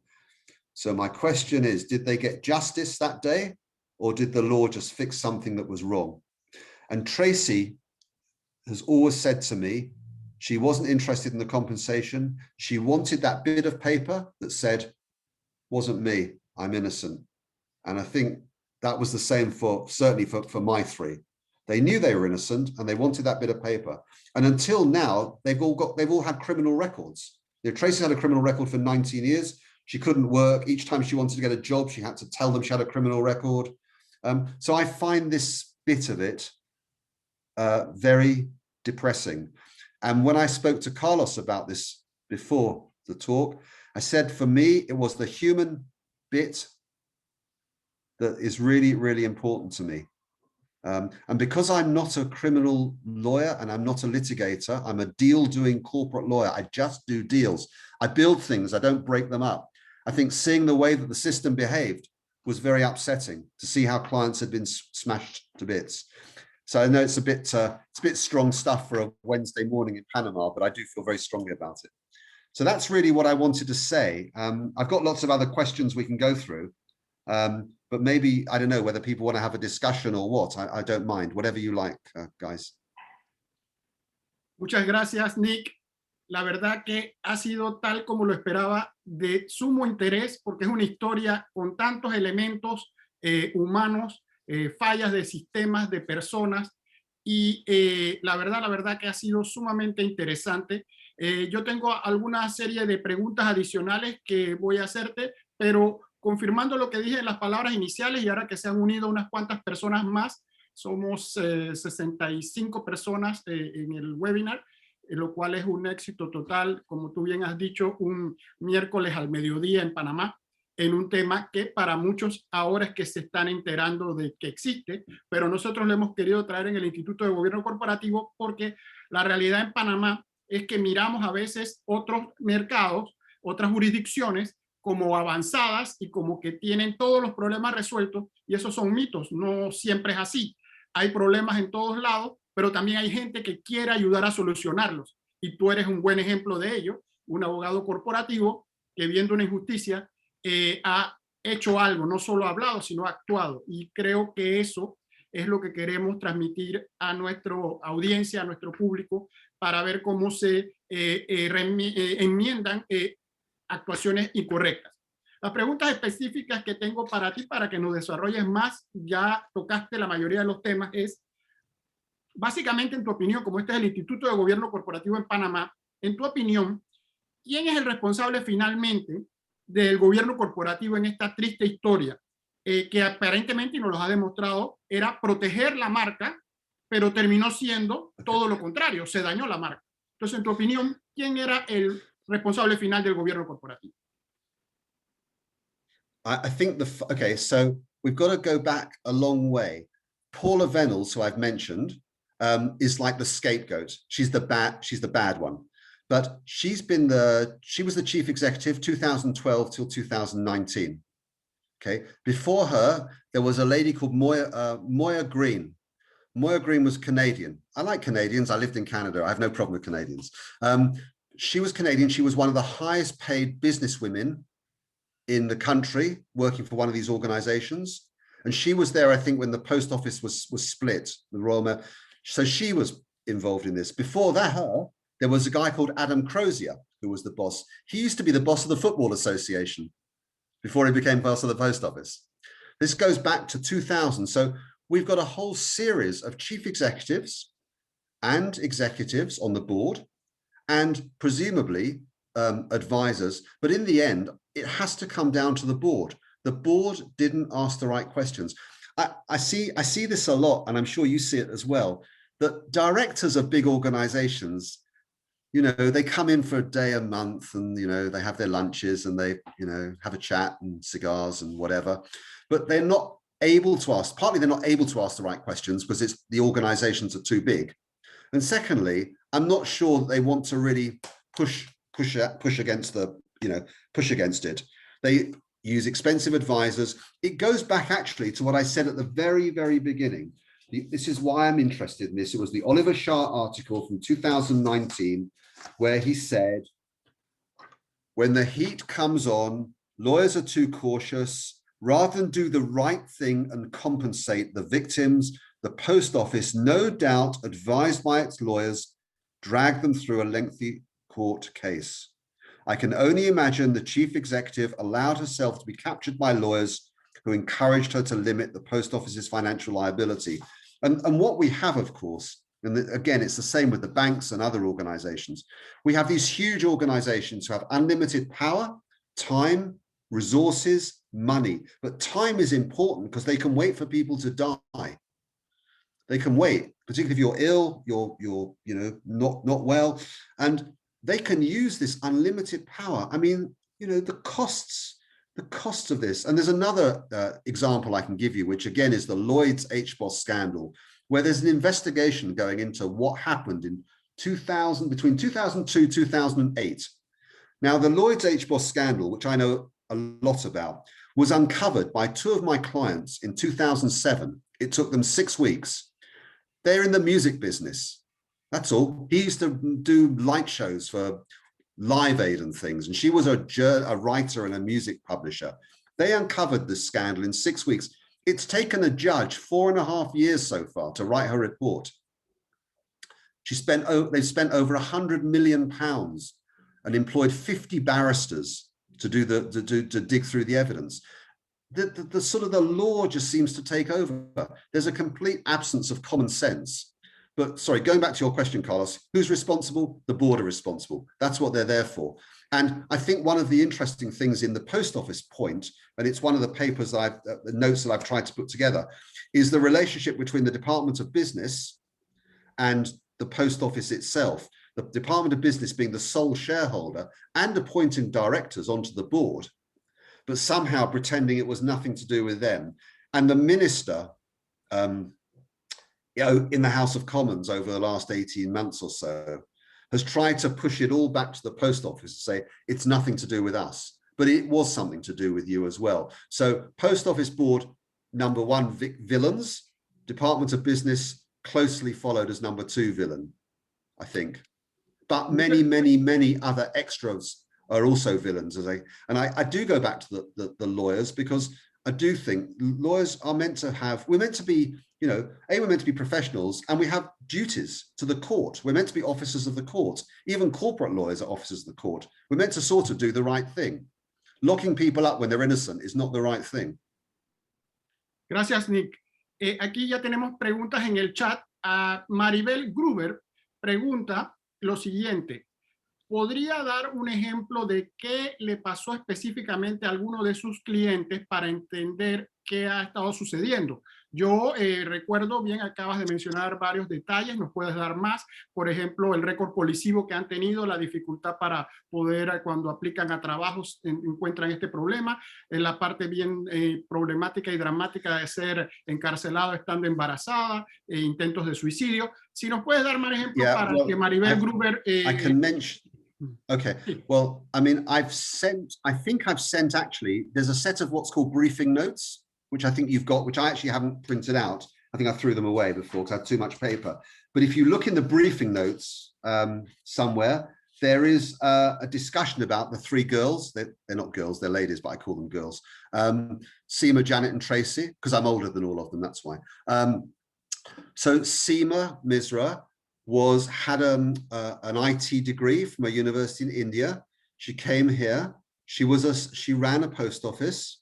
So my question is, did they get justice that day, or did the law just fix something that was wrong? And Tracy has always said to me, she wasn't interested in the compensation. She wanted that bit of paper that said, wasn't me, I'm innocent. And I think that was the same certainly for my three. They knew they were innocent and they wanted that bit of paper. And until now, they've all had criminal records. You know, Tracy had a criminal record for 19 years. She couldn't work. Each time she wanted to get a job, she had to tell them she had a criminal record. So I find this bit of it very depressing. And when I spoke to Carlos about this before the talk, I said, for me, it was the human bit that is really, really important to me. And because I'm not a criminal lawyer and I'm not a litigator, I'm a deal-doing corporate lawyer. I just do deals. I build things, I don't break them up. I think seeing the way that the system behaved was very upsetting, to see how clients had been smashed to bits. So I know it's a bit strong stuff for a Wednesday morning in Panama, but I do feel very strongly about it. So that's really what I wanted to say. I've got lots of other questions we can go through, but maybe, I don't know whether people want to have a discussion or what. I don't mind, whatever you like, guys. Muchas gracias, Nick. La verdad que ha sido tal como lo esperaba, de sumo interés, porque es una historia con tantos elementos humanos, fallas de sistemas, de personas, y la verdad que ha sido sumamente interesante. Yo tengo alguna serie de preguntas adicionales que voy a hacerte, pero confirmando lo que dije en las palabras iniciales, y ahora que se han unido unas cuantas personas más, somos 65 personas en el webinar, lo cual es un éxito total, como tú bien has dicho, un miércoles al mediodía en Panamá, en un tema que para muchos ahora es que se están enterando de que existe, pero nosotros lo hemos querido traer en el Instituto de Gobierno Corporativo porque la realidad en Panamá es que miramos a veces otros mercados, otras jurisdicciones como avanzadas y como que tienen todos los problemas resueltos, y esos son mitos, no siempre es así. Hay problemas en todos lados, pero también hay gente que quiere ayudar a solucionarlos, y tú eres un buen ejemplo de ello, un abogado corporativo que viendo una injusticia ha hecho algo, no solo ha hablado, sino ha actuado, y creo que eso es lo que queremos transmitir a nuestra audiencia, a nuestro público, para ver cómo se enmiendan actuaciones incorrectas. Las preguntas específicas que tengo para ti, para que nos desarrolles más, ya tocaste la mayoría de los temas, es básicamente en tu opinión, como este es el Instituto de Gobierno Corporativo en Panamá, en tu opinión, ¿quién es el responsable finalmente del gobierno corporativo en esta triste historia? Que aparentemente, y nos lo ha demostrado, era proteger la marca, pero terminó siendo todo lo contrario, se dañó la marca. Entonces, en tu opinión, ¿quién era el responsable final del gobierno corporativo? I think okay, so we've got to go back a long way. Paula Venables, who I've mentioned, is like the scapegoat. She's the bad one. But she was the chief executive 2012 till 2019. Okay, before her, there was a lady called Moya Green. Moya Green was Canadian. I like Canadians. I lived in Canada. I have no problem with Canadians. She was Canadian. She was one of the highest paid businesswomen in the country, working for one of these organizations. And she was there, I think, when the post office was split, the Royal Mail. So she was involved in this. Before that, there was a guy called Adam Crozier, who was the boss. He used to be the boss of the Football Association before he became boss of the post office. This goes back to 2000. So we've got a whole series of chief executives and executives on the board, and presumably advisors. But in the end, it has to come down to the board. The board didn't ask the right questions. I see this a lot, and I'm sure you see it as well, that directors of big organizations, you know, they come in for a day a month, and, you know, they have their lunches and they, you know, have a chat and cigars and whatever, but they're not able to ask, partly they're not able to ask the right questions because the organizations are too big. And secondly, I'm not sure that they want to really push against it. They use expensive advisors. It goes back actually to what I said at the very, very beginning. This is why I'm interested in this. It was the Oliver Shah article from 2019, where he said, when the heat comes on, lawyers are too cautious. Rather than do the right thing and compensate the victims, the post office, no doubt advised by its lawyers, dragged them through a lengthy court case. I can only imagine the chief executive allowed herself to be captured by lawyers who encouraged her to limit the post office's financial liability. And what we have, of course, and again, it's the same with the banks and other organizations. We have these huge organizations who have unlimited power, time, resources, money. But time is important because they can wait for people to die. They can wait, particularly if you're ill, you're not well, and they can use this unlimited power. I mean, you know, the costs of this. And there's another example I can give you, which again is the Lloyd's HBOS scandal, where there's an investigation going into what happened in between 2002 2008. Now, the Lloyd's HBOS scandal, which I know a lot about, was uncovered by two of my clients in 2007. It took them 6 weeks. They're in the music business. That's all. He used to do light shows for Live Aid and things, and she was a writer and a music publisher. They uncovered this scandal in 6 weeks. It's taken a judge 4.5 years so far to write her report. They've spent over £100 million and employed 50 barristers to dig through the evidence. The sort of the law just seems to take over. There's a complete absence of common sense. But sorry, going back to your question, Carlos, who's responsible? The board are responsible. That's what they're there for. And I think one of the interesting things in the post office point, and it's one of the papers the notes that I've tried to put together, is the relationship between the Department of Business and the post office itself. The Department of Business being the sole shareholder and appointing directors onto the board, but somehow pretending it was nothing to do with them. And the minister, in the House of Commons over the last 18 months or so, has tried to push it all back to the post office to say it's nothing to do with us, but it was something to do with you as well. So post office board, number one, villains. Department of Business closely followed as number two villain, I think. But many, many, many other extras are also villains. I do go back to the lawyers, because I do think lawyers are meant to have, we're meant to be, you know, we're meant to be professionals, and we have duties to the court. We're meant to be officers of the court. Even corporate lawyers are officers of the court. We're meant to sort of do the right thing. Locking people up when they're innocent is not the right thing. Gracias, Nick. Aquí ya tenemos preguntas en el chat. Maribel Gruber pregunta lo siguiente: ¿podría dar un ejemplo de qué le pasó específicamente a alguno de sus clientes para entender qué ha estado sucediendo? Yo recuerdo bien, acabas de mencionar varios detalles, ¿nos puedes dar más? Por ejemplo, el récord policivo que han tenido, la dificultad para poder, cuando aplican a trabajos, encuentran este problema, en la parte bien problemática y dramática de ser encarcelado estando embarazada, intentos de suicidio. Si nos puedes dar más ejemplos para que Maribel Gruber... I can mention... Okay, well, I mean, I think I've sent actually, there's a set of what's called briefing notes, which I think you've got, which I actually haven't printed out. I think I threw them away before because I had too much paper. But if you look in the briefing notes somewhere, there is a discussion about the three girls. They're not girls, they're ladies, but I call them girls. Seema, Janet, and Tracy, because I'm older than all of them, that's why. So Seema Misra had an IT degree from a university in India. She came here. She ran a post office.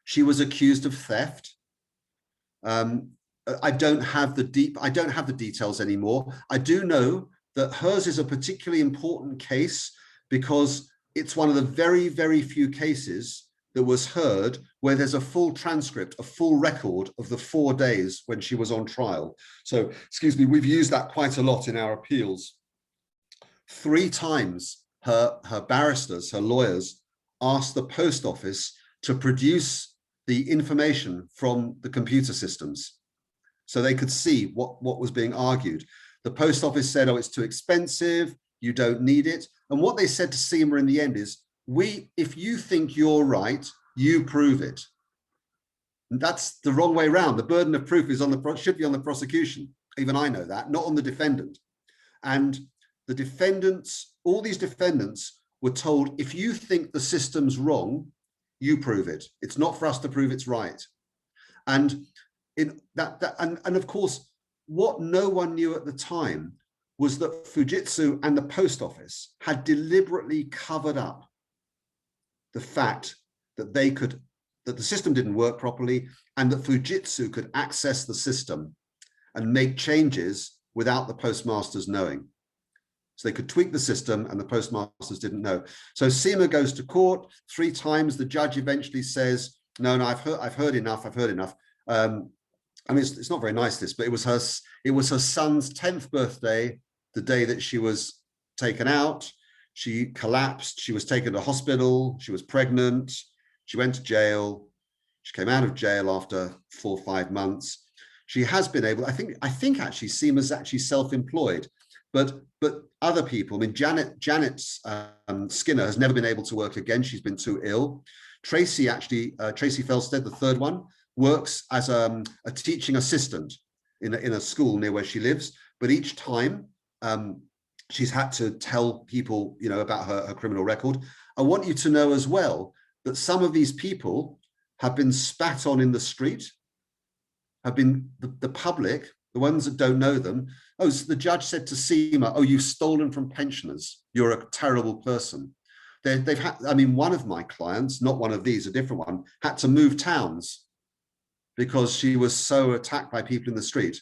She was accused of theft. I don't have the details anymore. I do know that hers is a particularly important case because it's one of the very, very few cases that was heard where there's a full transcript, a full record of the 4 days when she was on trial. So, excuse me, we've used that quite a lot in our appeals. 3 times her barristers, her lawyers, asked the post office to produce the information from the computer systems so they could see what was being argued. The post office said, oh, it's too expensive, you don't need it. And what they said to Seema in the end is, if you think you're right, you prove it. And that's the wrong way around. The burden of proof is should be on the prosecution. Even I know that, not on the defendant. And the defendants, all these defendants were told, if you think the system's wrong, you prove it. It's not for us to prove it's right. And and of course, what no one knew at the time was that Fujitsu and the post office had deliberately covered up the fact that the system didn't work properly and that Fujitsu could access the system and make changes without the postmasters knowing. So they could tweak the system and the postmasters didn't know. So Seema goes to court 3 times. The judge eventually says, no, I've heard enough. I mean, it's not very nice, this, but it was her son's 10th birthday, the day that she was taken out. She collapsed. She was taken to hospital. She was pregnant. She went to jail. She came out of jail after 4 or 5 months. She has been able, I think actually Seema's actually self-employed, but other people, I mean, Janet Skinner has never been able to work again. She's been too ill. Tracy Felstead, the third one, works as a teaching assistant in a school near where she lives. But each time she's had to tell people, about her criminal record. I want you to know as well that some of these people have been spat on in the street, have been the public, the ones that don't know them. Oh, so the judge said to Seema, oh, you've stolen from pensioners. You're a terrible person. They've had, I mean, one of my clients, not one of these, a different one, had to move towns because she was so attacked by people in the street,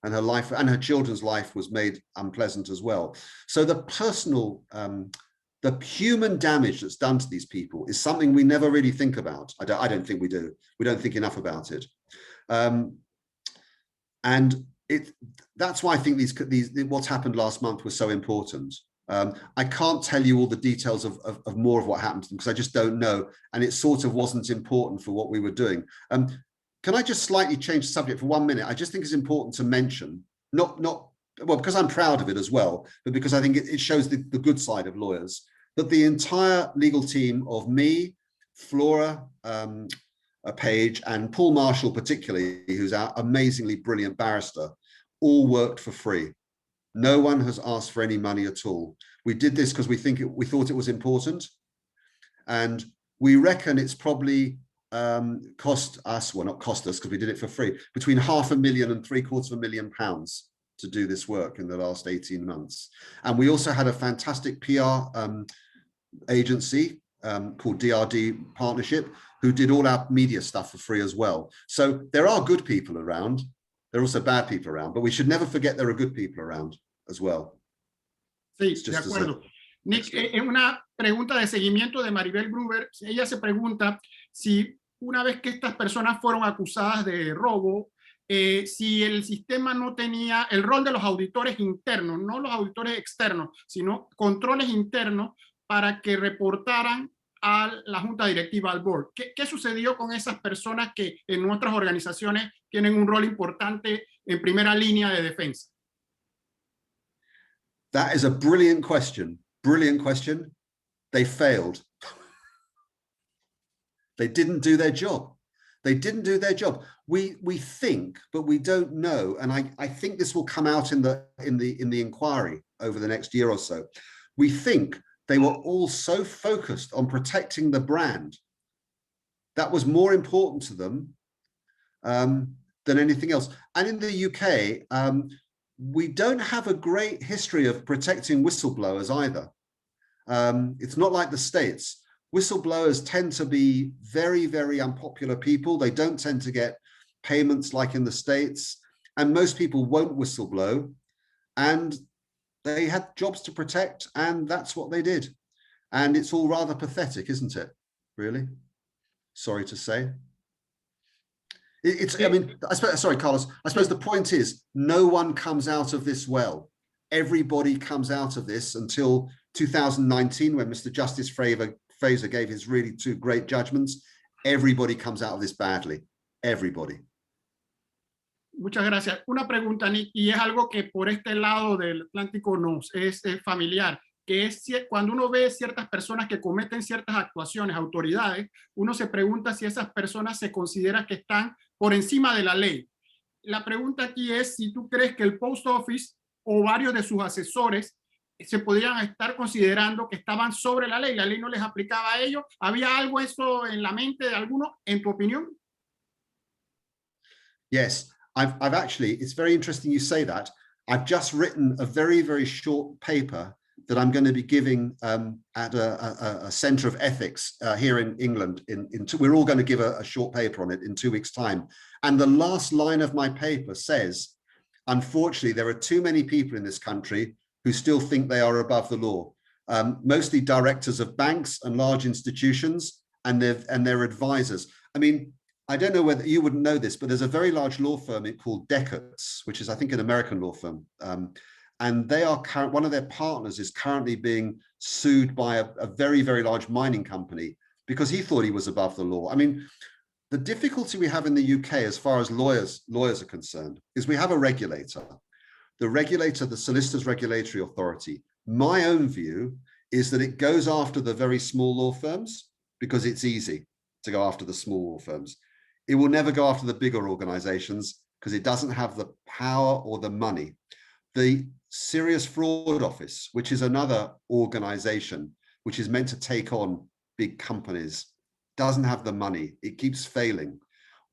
and her life and her children's life was made unpleasant as well. So the personal, the human damage that's done to these people is something we never really think about. I don't think we do. We don't think enough about it. And that's why I think what's happened last month was so important. I can't tell you all the details of more of what happened to them because I just don't know, and it sort of wasn't important for what we were doing. Can I just slightly change the subject for 1 minute? I just think it's important to mention, well, because I'm proud of it as well, but because I think it shows the good side of lawyers, that the entire legal team of me, Flora Page, and Paul Marshall particularly, who's our amazingly brilliant barrister, all worked for free. No one has asked for any money at all. We did this because we thought it was important, and we reckon it's probably cost us, well, not cost us because we did it for free, between £500,000 and £750,000 to do this work in the last 18 months. And we also had a fantastic PR agency called DRD Partnership, who did all our media stuff for free as well. So there are good people around. There are also bad people around, but we should never forget there are good people around as well. Sí, de acuerdo. Nick, una pregunta de seguimiento de Maribel Gruber. Ella se pregunta si una vez que estas personas fueron acusadas de robo, si el sistema no tenía el rol de los auditores internos, no los auditores externos, sino controles internos para que reportaran a la junta directiva, al board. ¿Qué sucedió con esas personas que en nuestras organizaciones tienen un rol importante en primera línea de defensa? That is a brilliant question. Brilliant question. They failed. They didn't do their job. They didn't do their job. We think, but we don't know. And I think this will come out in the inquiry over the next year or so. We think they were all so focused on protecting the brand. That was more important to them than anything else. And in the UK, we don't have a great history of protecting whistleblowers either. It's not like the States. Whistleblowers tend to be very, very unpopular people. They don't tend to get payments like in the States. And most people won't whistleblow. And they had jobs to protect, and that's what they did. And it's all rather pathetic, isn't it? Really? Sorry to say. I mean, sorry, Carlos, I suppose the point is no one comes out of this well. Everybody comes out of this until 2019, when Mr. Justice Fraser gave his really two great judgments. Everybody comes out of this badly. Everybody. Muchas gracias. Una pregunta, Nick, y es algo que por este lado del Atlántico nos es familiar, que es cuando uno ve ciertas personas que cometen ciertas actuaciones, autoridades, uno se pregunta si esas personas se consideran que están por encima de la ley. La pregunta aquí es si tú crees que el Post Office o varios de sus asesores se podrían estar considerando que estaban sobre la ley no les aplicaba a ellos. ¿Había algo eso en la mente de alguno, en tu opinión? Yes, I've actually, it's very interesting you say that. I've just written a very, very short paper that I'm going to be giving at a Centre of Ethics here in England. We're all going to give a short paper on it in 2 weeks' time. And the last line of my paper says, unfortunately, there are too many people in this country who still think they are above the law, mostly directors of banks and large institutions and their advisors. I mean, I don't know whether you wouldn't know this, but there's a very large law firm called Deckerts, which is, I think, an American law firm. And they are one of their partners is currently being sued by a very, very large mining company because he thought he was above the law. I mean, the difficulty we have in the UK as far as lawyers are concerned is we have a regulator. The regulator, the Solicitors Regulatory Authority, my own view is that it goes after the very small law firms because it's easy to go after the small law firms. It will never go after the bigger organizations because it doesn't have the power or the money. The Serious Fraud Office, which is another organization which is meant to take on big companies, doesn't have the money. It keeps failing.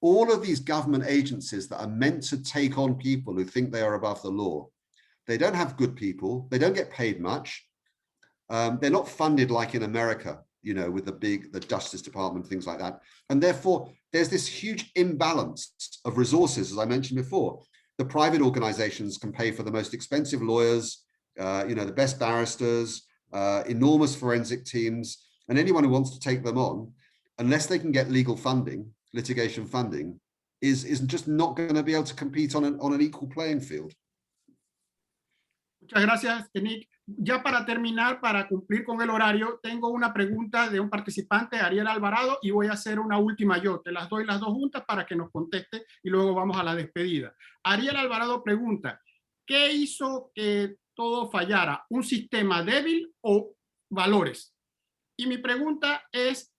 All of these government agencies that are meant to take on people who think they are above the law, they don't have good people. They don't get paid much. They're not funded like in America, you know, with the Justice Department, things like that. And therefore, there's this huge imbalance of resources, as I mentioned before. The private organizations can pay for the most expensive lawyers, you know, the best barristers, enormous forensic teams, and anyone who wants to take them on, unless they can get legal funding, litigation funding, is just not going to be able to compete on an equal playing field. Muchas gracias, Nick. Ya para terminar, para cumplir con el horario, tengo una pregunta de un participante, Ariel Alvarado, y voy a hacer una última yo. Te las doy las dos juntas para que nos conteste y luego vamos a la despedida. Ariel Alvarado pregunta, ¿qué hizo que todo fallara? ¿Un sistema débil o valores? Y mi pregunta es,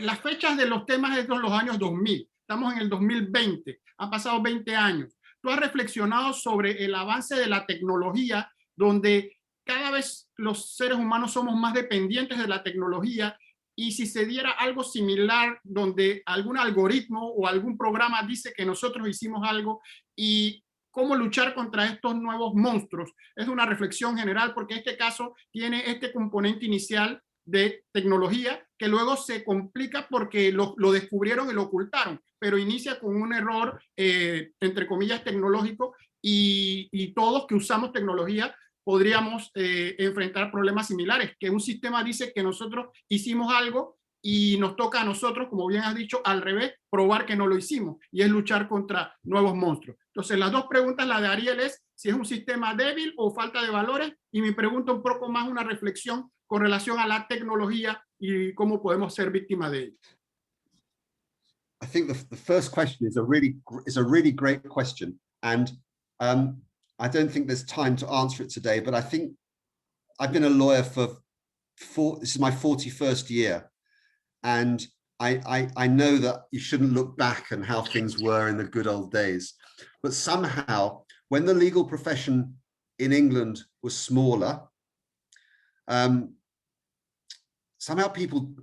las fechas de los temas es de los años 2000. Estamos en el 2020, han pasado 20 años. ¿Tú has reflexionado sobre el avance de la tecnología, donde cada vez los seres humanos somos más dependientes de la tecnología, y si se diera algo similar donde algún algoritmo o algún programa dice que nosotros hicimos algo, y cómo luchar contra estos nuevos monstruos? Es una reflexión general porque este caso tiene este componente inicial de tecnología que luego se complica porque lo descubrieron y lo ocultaron, pero inicia con un error, entre comillas, tecnológico, y todos que usamos tecnología podríamos enfrentar problemas similares, que un sistema dice que nosotros hicimos algo y nos toca a nosotros, como bien has dicho, al revés, probar que no lo hicimos, y es luchar contra nuevos monstruos. Entonces, las dos preguntas, la de Ariel es si es un sistema débil o falta de valores, y mi pregunta un poco más una reflexión con relación a la tecnología y cómo podemos ser víctimas de ella. I think the first question is a really great question, and I don't think there's time to answer it today, but I think I've been a lawyer this is my 41st year, and I know that you shouldn't look back on how things were in the good old days, but somehow when the legal profession in England was smaller, somehow people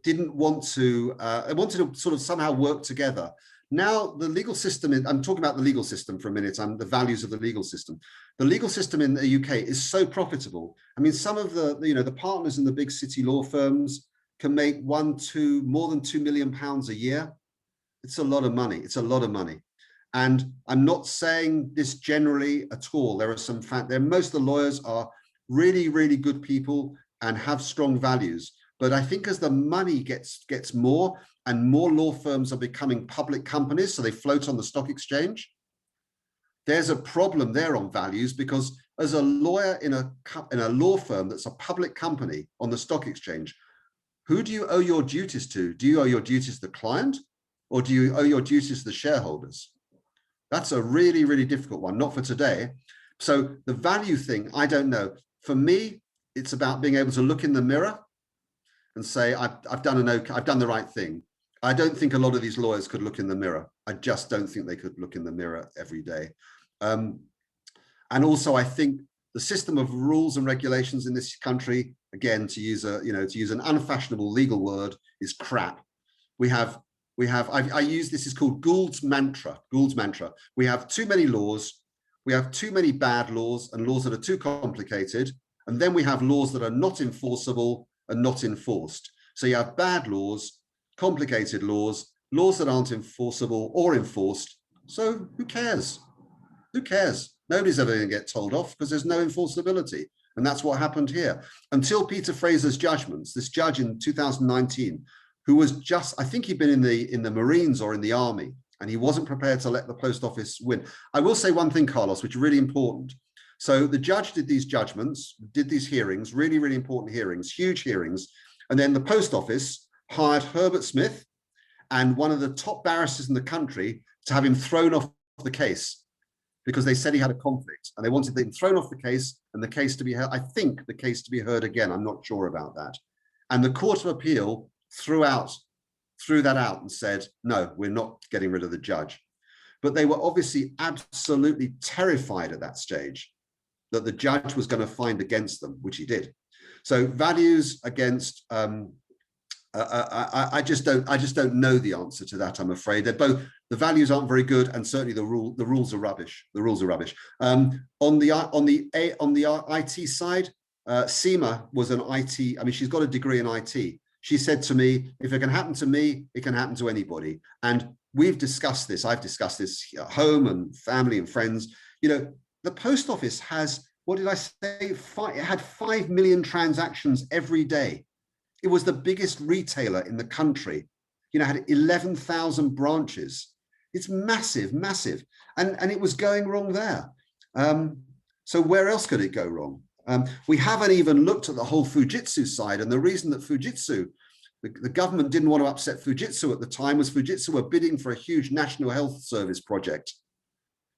didn't want to, they wanted to sort of somehow work together. Now the legal system, I'm talking about the legal system for a minute, and the values of the legal system. The legal system in the UK is so profitable. I mean, some of the partners in the big city law firms can make more than £2 million a year. It's a lot of money. It's a lot of money. And I'm not saying this generally at all. There are some most of the lawyers are really, really good people and have strong values. But I think as the money gets more and more law firms are becoming public companies, so they float on the stock exchange, there's a problem there on values, because as a lawyer in a law firm that's a public company on the stock exchange, who do you owe your duties to? Do you owe your duties to the client, or do you owe your duties to the shareholders? That's a really, really difficult one, not for today. So the value thing, I don't know. For me, it's about being able to look in the mirror and say, I've done the right thing. I don't think a lot of these lawyers could look in the mirror. I just don't think they could look in the mirror every day. And also, I think the system of rules and regulations in this country, again, to use an unfashionable legal word, is crap. I use this is called Gould's mantra. Gould's mantra. We have too many laws. We have too many bad laws and laws that are too complicated. And then we have laws that are not enforceable and not enforced. So you have bad laws, complicated laws, laws that aren't enforceable or enforced. So who cares? Who cares? Nobody's ever going to get told off because there's no enforceability. And that's what happened here. Until Peter Fraser's judgments, this judge in 2019, who was just, I think he'd been in the Marines or in the army, and he wasn't prepared to let the post office win. I will say one thing, Carlos, which is really important. So the judge did these judgments, did these hearings, really, really important hearings, huge hearings. And then the post office hired Herbert Smith and one of the top barristers in the country to have him thrown off the case because they said he had a conflict, and they wanted him thrown off the case and the case to be heard. I think the case to be heard again. I'm not sure about that. And the Court of Appeal threw that out and said, no, we're not getting rid of the judge. But they were obviously absolutely terrified at that stage that the judge was going to find against them, which he did. So values against, I just don't know the answer to that, I'm afraid. They're both, the values aren't very good, and certainly the rules are rubbish. The rules are rubbish. On the IT side, Seema was an IT, I mean, she's got a degree in IT. She said to me, if it can happen to me, it can happen to anybody. And we've discussed this. I've discussed this at home and family and friends. You know, the post office has, what did I say? It had 5 million transactions every day. It was the biggest retailer in the country. You know, had 11,000 branches. It's massive, massive. And it was going wrong there. So where else could it go wrong? We haven't even looked at the whole Fujitsu side. And the reason that Fujitsu, the government didn't want to upset Fujitsu at the time, was Fujitsu were bidding for a huge National Health Service project.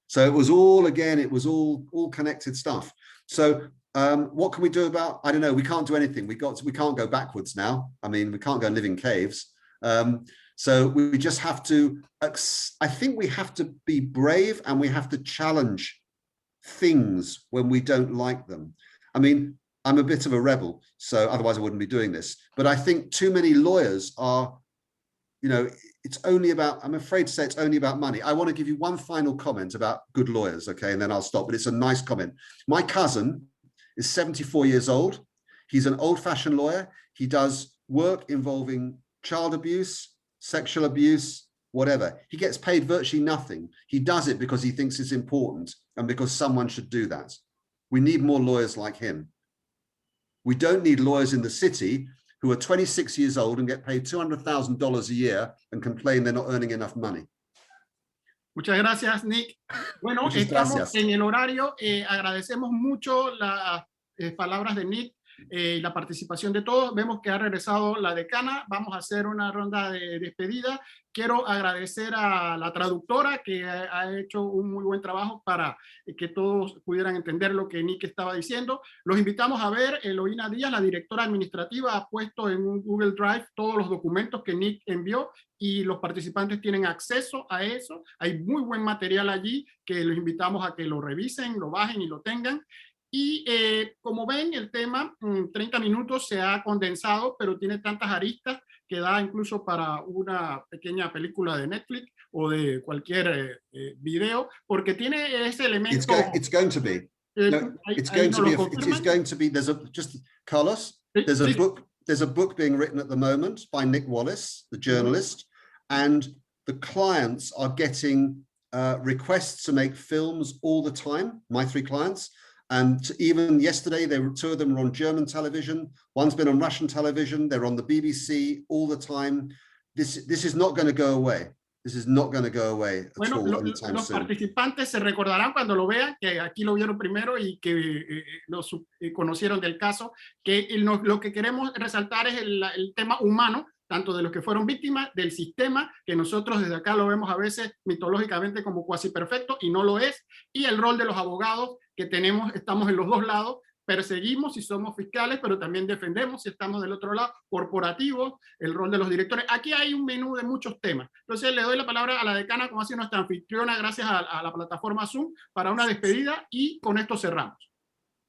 So it was all, again, it was all connected stuff. So what can we do about, I don't know, we can't do anything. We can't go backwards now. I mean, we can't go and live in caves. So we just have to, I think we have to be brave, and we have to challenge things when we don't like them. I mean, I'm a bit of a rebel, so otherwise I wouldn't be doing this. But I think too many lawyers are, you know, it's only about, I'm afraid to say it's only about money. I want to give you one final comment about good lawyers, okay, and then I'll stop, but it's a nice comment. My cousin is 74 years old. He's an old-fashioned lawyer. He does work involving child abuse, sexual abuse, whatever. He gets paid virtually nothing. He does it because he thinks it's important and because someone should do that. We need more lawyers like him. We don't need lawyers in the city who are 26 years old and get paid $200,000 a year and complain they're not earning enough money. Muchas gracias, Nick. Bueno, Muchas estamos gracias. en el horario. Agradecemos mucho las palabras de Nick y la participación de todos. Vemos que ha regresado la decana. Vamos a hacer una ronda de despedida. Quiero agradecer a la traductora que ha hecho un muy buen trabajo para que todos pudieran entender lo que Nick estaba diciendo. Los invitamos a ver, Eloína Díaz, la directora administrativa, ha puesto en un Google Drive todos los documentos que Nick envió y los participantes tienen acceso a eso. Hay muy buen material allí que los invitamos a que lo revisen, lo bajen y lo tengan. Y como ven, el tema en 30 minutos se ha condensado, pero tiene tantas aristas que da incluso para una pequeña película de Netflix o de cualquier video, porque tiene ese elemento. It's going to be. No, it's going to be. It is going to be. There's a Carlos. There's a book. There's a book being written at the moment by Nick Wallace, the journalist, and the clients are getting requests to make films all the time. My 3 clients. And even yesterday, 2 of them were on German television. One's been on Russian television. They're on the BBC all the time. This is not going to go away. This is not going to go away at all anytime los soon. Participantes se recordarán cuando lo vean, que aquí lo vieron primero y que los conocieron del caso, que lo que queremos resaltar es el tema humano, tanto de los que fueron víctimas, del sistema, que nosotros desde acá lo vemos a veces mitológicamente como cuasi perfecto y no lo es, y el rol de los abogados que estamos en los dos lados, perseguimos si somos fiscales, pero también defendemos si estamos del otro lado, corporativos, el rol de los directores. Aquí hay un menú de muchos temas. Entonces le doy la palabra a la decana, como ha sido nuestra anfitriona, gracias a la plataforma Zoom, para una despedida y con esto cerramos.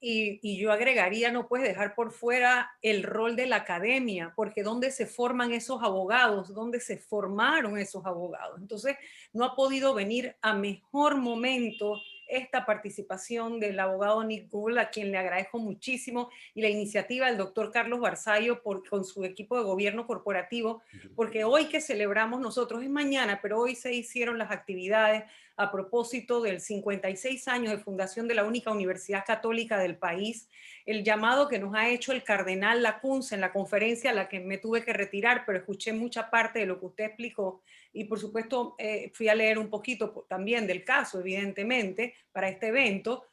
Y yo agregaría, no puedes dejar por fuera el rol de la academia, porque ¿dónde se forman esos abogados? ¿Dónde se formaron esos abogados? Entonces, no ha podido venir a mejor momento esta participación del abogado Nick Gould, a quien le agradezco muchísimo, y la iniciativa del doctor Carlos Barzallo con su equipo de gobierno corporativo, porque hoy que celebramos nosotros es mañana, pero hoy se hicieron las actividades a propósito del 56 años de fundación de la única universidad católica del país, el llamado que nos ha hecho el cardenal Lacunza en la conferencia a la que me tuve que retirar, pero escuché mucha parte de lo que usted explicó y por supuesto fui a leer un poquito también del caso, evidentemente, para este evento.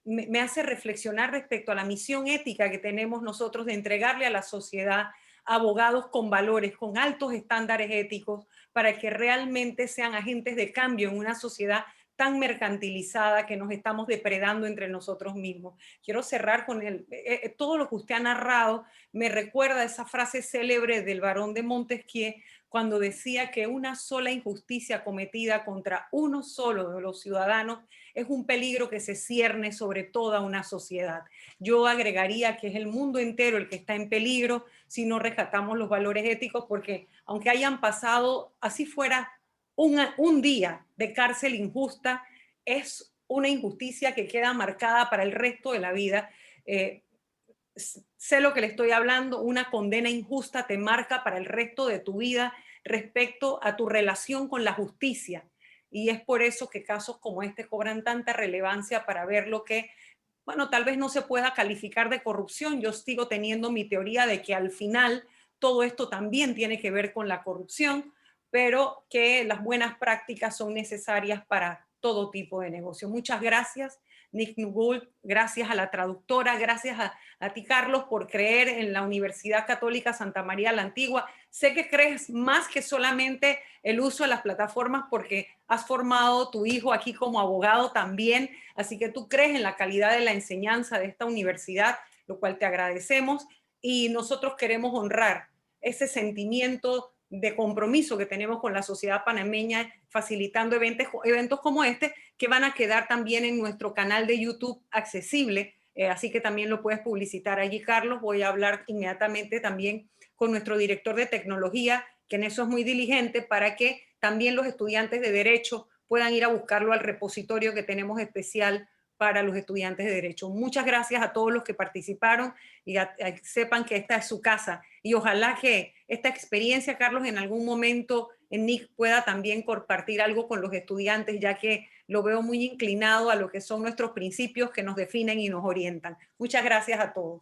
Me hace reflexionar respecto a la misión ética que tenemos nosotros de entregarle a la sociedad abogados con valores, con altos estándares éticos, para que realmente sean agentes de cambio en una sociedad tan mercantilizada que nos estamos depredando entre nosotros mismos. Quiero cerrar con todo lo que usted ha narrado, me recuerda esa frase célebre del barón de Montesquieu, cuando decía que una sola injusticia cometida contra uno solo de los ciudadanos es un peligro que se cierne sobre toda una sociedad. Yo agregaría que es el mundo entero el que está en peligro si no rescatamos los valores éticos, porque aunque hayan pasado, así fuera, un día de cárcel injusta, es una injusticia que queda marcada para el resto de la vida. Sé lo que le estoy hablando, una condena injusta te marca para el resto de tu vida respecto a tu relación con la justicia. Y es por eso que casos como este cobran tanta relevancia para ver lo que, bueno, tal vez no se pueda calificar de corrupción. Yo sigo teniendo mi teoría de que al final todo esto también tiene que ver con la corrupción, pero que las buenas prácticas son necesarias para todo tipo de negocio. Muchas gracias, Nick Gould, gracias a la traductora, gracias a ti, Carlos, por creer en la Universidad Católica Santa María la Antigua. Sé que crees más que solamente el uso de las plataformas porque has formado tu hijo aquí como abogado también, así que tú crees en la calidad de la enseñanza de esta universidad, lo cual te agradecemos y nosotros queremos honrar ese sentimiento de compromiso que tenemos con la sociedad panameña, facilitando eventos como este, que van a quedar también en nuestro canal de YouTube accesible, así que también lo puedes publicitar allí, Carlos. Voy a hablar inmediatamente también con nuestro director de tecnología, que en eso es muy diligente, para que también los estudiantes de Derecho puedan ir a buscarlo al repositorio que tenemos especial para los estudiantes de Derecho. Muchas gracias a todos los que participaron y sepan que esta es su casa. Y ojalá que esta experiencia, Carlos, en algún momento en NIC pueda también compartir algo con los estudiantes, ya que lo veo muy inclinado a lo que son nuestros principios que nos definen y nos orientan. Muchas gracias a todos.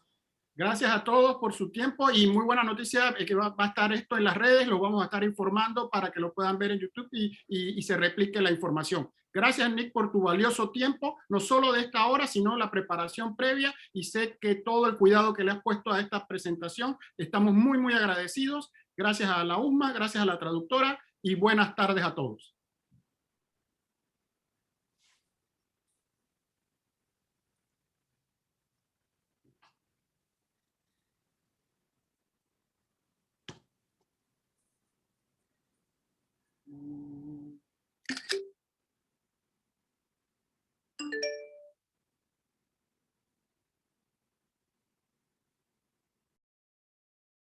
Gracias a todos por su tiempo y muy buena noticia que va a estar esto en las redes, lo vamos a estar informando para que lo puedan ver en YouTube y se replique la información. Gracias, Nick, por tu valioso tiempo, no solo de esta hora, sino la preparación previa, y sé que todo el cuidado que le has puesto a esta presentación, estamos muy, muy agradecidos. Gracias a la USMA, gracias a la traductora y buenas tardes a todos.